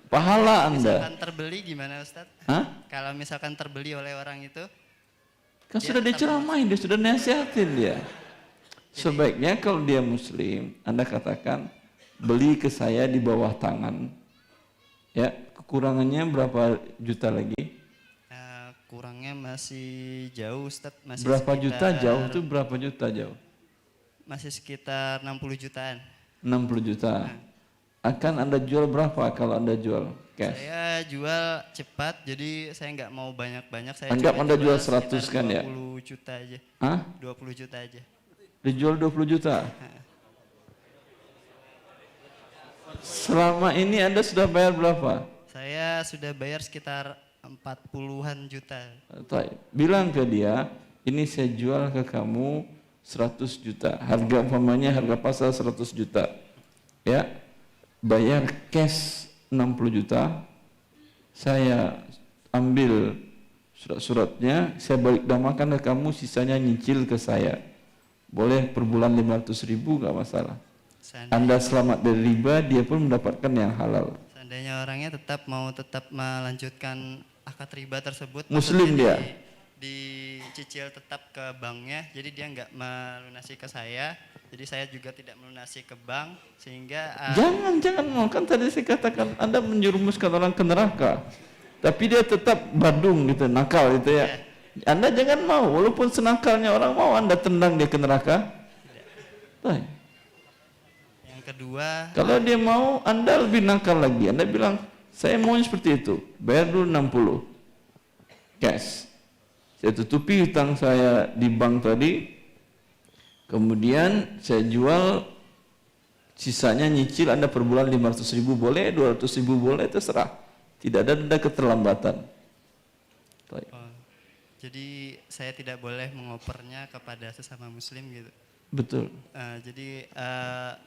A: Pahala Anda.
O: Misalkan terbeli gimana, Ustadz? Kalau misalkan terbeli oleh orang itu?
A: Kan sudah diceramahin, dia sudah nasihatin dia. Sebaiknya kalau dia muslim, Anda katakan beli ke saya di bawah tangan. Ya, kekurangannya berapa juta lagi?
O: Kurangnya masih jauh, Ustadz. Masih
A: berapa juta
O: sekitar,
A: jauh itu berapa juta jauh?
O: Masih sekitar 60 jutaan.
A: 60 juta. akan Anda jual berapa kalau Anda jual cash?
O: Saya jual cepat, jadi saya nggak mau banyak-banyak. Saya
A: Anggap Anda jual 100
O: sekitar
A: kan ya?
O: 20 juta aja.
A: Hah?
O: 20 juta aja.
A: Dijual 20 juta? Selama ini Anda sudah bayar berapa?
O: Saya sudah bayar sekitar 40-an juta.
A: Bilang ke dia, ini saya jual ke kamu 100 juta. Harga umpamanya harga pasar 100 juta. Ya, bayar cash 60 juta. Saya ambil surat-suratnya, saya balik damakan ke kamu, sisanya nyicil ke saya. Boleh per bulan 500.000 gak masalah. Anda selamat dari riba, dia pun mendapatkan yang halal.
O: Seandainya orangnya tetap melanjutkan akad riba tersebut,
A: Muslim dia?
O: Dicicil tetap ke banknya, jadi dia nggak melunasi ke saya, jadi saya juga tidak melunasi ke bank, sehingga
A: Jangan mau, kan tadi saya katakan Anda menjerumuskan orang ke neraka, tapi dia tetap badung gitu, nakal gitu ya. Anda jangan mau, walaupun senakalnya orang mau Anda tendang dia ke neraka.
O: Yang kedua,
A: kalau dia mau, Anda lebih nakal lagi. Anda bilang, saya mau seperti itu, bayar dulu 60 cash. Saya tutupi hutang saya di bank tadi, kemudian saya jual, sisanya nyicil Anda per bulan 500.000 boleh, 200.000 boleh, terserah. Tidak ada denda keterlambatan.
O: jadi saya tidak boleh mengopernya kepada sesama muslim gitu.
A: Betul.
O: Jadi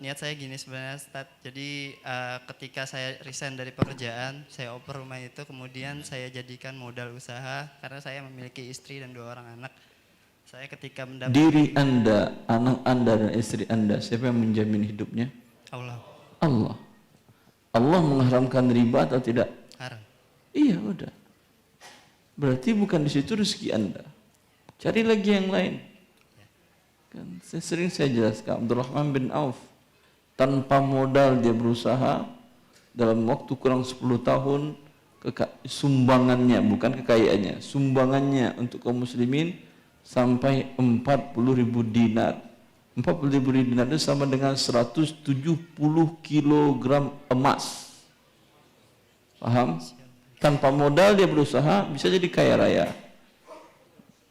O: niat saya gini sebenarnya, Ustaz. Jadi ketika saya resign dari pekerjaan, saya oper rumah itu, kemudian saya jadikan modal usaha karena saya memiliki istri dan 2 orang anak. Saya ketika mendapat
A: diri Anda, anak Anda dan istri Anda, siapa yang menjamin hidupnya?
O: Allah.
A: Allah. Allah mengharamkan riba atau tidak?
O: Haram.
A: Iya, udah. Berarti bukan di situ rezeki Anda. Cari lagi yang lain. Kan sering saya jelaskan, Abdurrahman bin Auf tanpa modal dia berusaha dalam waktu kurang 10 tahun, sumbangannya, bukan kekayaannya, sumbangannya untuk kaum muslimin sampai 40.000 dinar. 40.000 dinar itu sama dengan 170 kilogram emas. Paham? Tanpa modal dia berusaha bisa jadi kaya raya.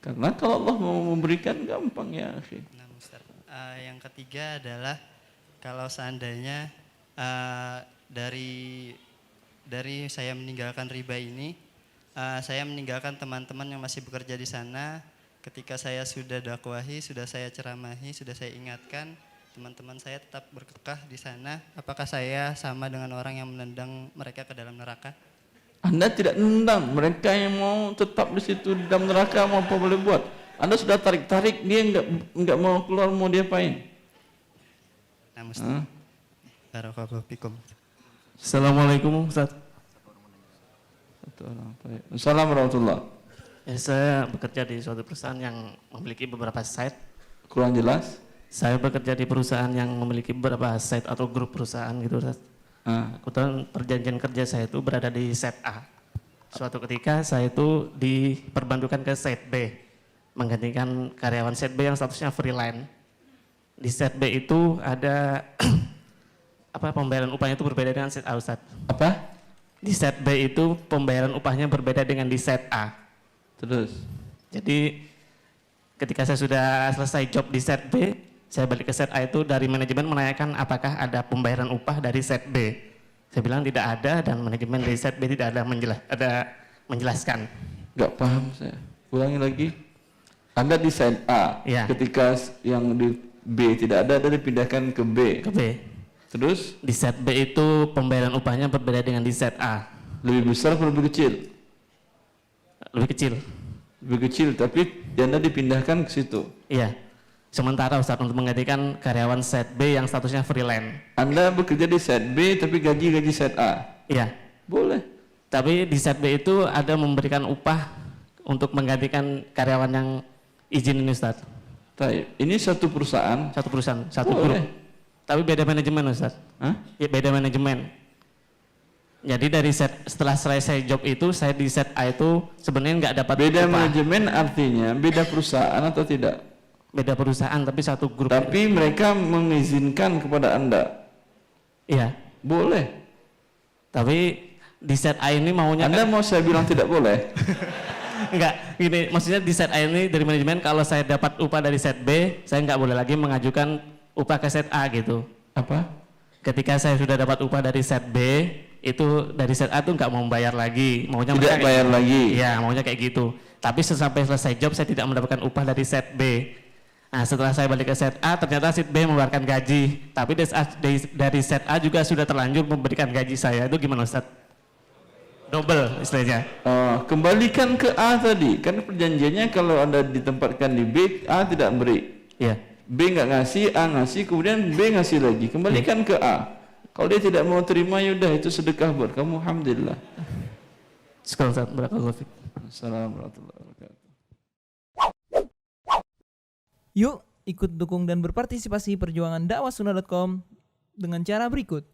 A: Karena kalau Allah mau memberikan gampang ya, akhi.
O: Nah, Ustaz, yang ketiga adalah kalau seandainya dari saya meninggalkan riba ini, saya meninggalkan teman-teman yang masih bekerja di sana. Ketika saya sudah dakwahi, sudah saya ceramahi, sudah saya ingatkan, teman-teman saya tetap berkekah di sana. Apakah saya sama dengan orang yang menendang mereka ke dalam neraka?
A: Anda tidak nendang, mereka yang mau tetap di situ di dalam neraka mau apa boleh buat. Anda sudah tarik-tarik, dia enggak mau keluar, mau dia apain?
O: Nah, Ustaz. Barakallahu fikum.
M: Assalamualaikum Ustaz.
A: Assalamualaikum warahmatullahi.
M: Ya, saya bekerja di suatu perusahaan yang memiliki beberapa site.
A: Kurang jelas?
M: Saya bekerja di perusahaan yang memiliki beberapa site atau grup perusahaan gitu Ustaz. Kebetulan perjanjian kerja saya itu berada di set A. Suatu ketika saya itu diperbantukan ke set B, menggantikan karyawan set B yang statusnya freelance. Di set B itu ada pembayaran upahnya itu berbeda dengan set A, Ustaz.
A: Apa?
M: Di set B itu pembayaran upahnya berbeda dengan di set A.
A: Terus?
M: Jadi ketika saya sudah selesai job di set B, saya balik ke set A itu, dari manajemen menanyakan apakah ada pembayaran upah dari set B. Saya bilang tidak ada, dan manajemen dari set B tidak ada menjelaskan.
A: Enggak paham saya. Ulangi lagi. Anda di set A,
M: ya.
A: Ketika yang di B tidak ada dipindahkan ke B.
M: Ke B.
A: Terus?
M: Di set B itu pembayaran upahnya berbeda dengan di set A.
A: Lebih besar atau lebih kecil?
M: Lebih kecil.
A: Lebih kecil, tapi Anda dipindahkan ke situ.
M: Iya. Sementara Ustaz untuk menggantikan karyawan set B yang statusnya freelance.
A: Anda bekerja di set B tapi gaji set A?
M: Iya.
A: Boleh.
M: Tapi di set B itu ada memberikan upah untuk menggantikan karyawan yang izin ini Ustaz.
A: Ini satu perusahaan?
M: Satu perusahaan, satu grup. Tapi beda manajemen Ustaz.
A: Hah?
M: Ya, beda manajemen. Jadi dari setelah selesai job itu, saya di set A itu sebenarnya nggak dapat
A: beda
M: upah.
A: Manajemen artinya beda perusahaan atau tidak?
M: Beda perusahaan tapi satu grup.
A: Tapi mereka mengizinkan kepada Anda.
M: Iya.
A: Boleh.
P: Tapi di set A ini maunya
A: Anda mau saya bilang tidak boleh?
P: enggak, gini, maksudnya di set A ini dari manajemen kalau saya dapat upah dari set B, saya nggak boleh lagi mengajukan upah ke set A gitu.
A: Apa?
P: Ketika saya sudah dapat upah dari set B, itu dari set A tuh nggak mau bayar lagi, maunya
A: Tidak bayar lagi.
P: Iya, maunya kayak gitu. Tapi sampai selesai job saya tidak mendapatkan upah dari set B. Nah, setelah saya balik ke set A, ternyata set B mengeluarkan gaji. Tapi dari set A juga sudah terlanjur memberikan gaji saya. Itu gimana Ustaz? Double istilahnya.
A: Kembalikan ke A tadi. Kan perjanjiannya kalau Anda ditempatkan di B, A tidak beri.
P: Iya.
A: B nggak ngasih, A ngasih, kemudian B ngasih lagi. Kembalikan ke A. Kalau dia tidak mau terima, yaudah itu sedekah buat kamu. Alhamdulillah.
P: Sekarang Ustaz, barakallahu fiik.
A: Assalamualaikum warahmatullahi wabarakatuh.
Q: Yuk ikut dukung dan berpartisipasi perjuangan dakwahsunnah.com dengan cara berikut.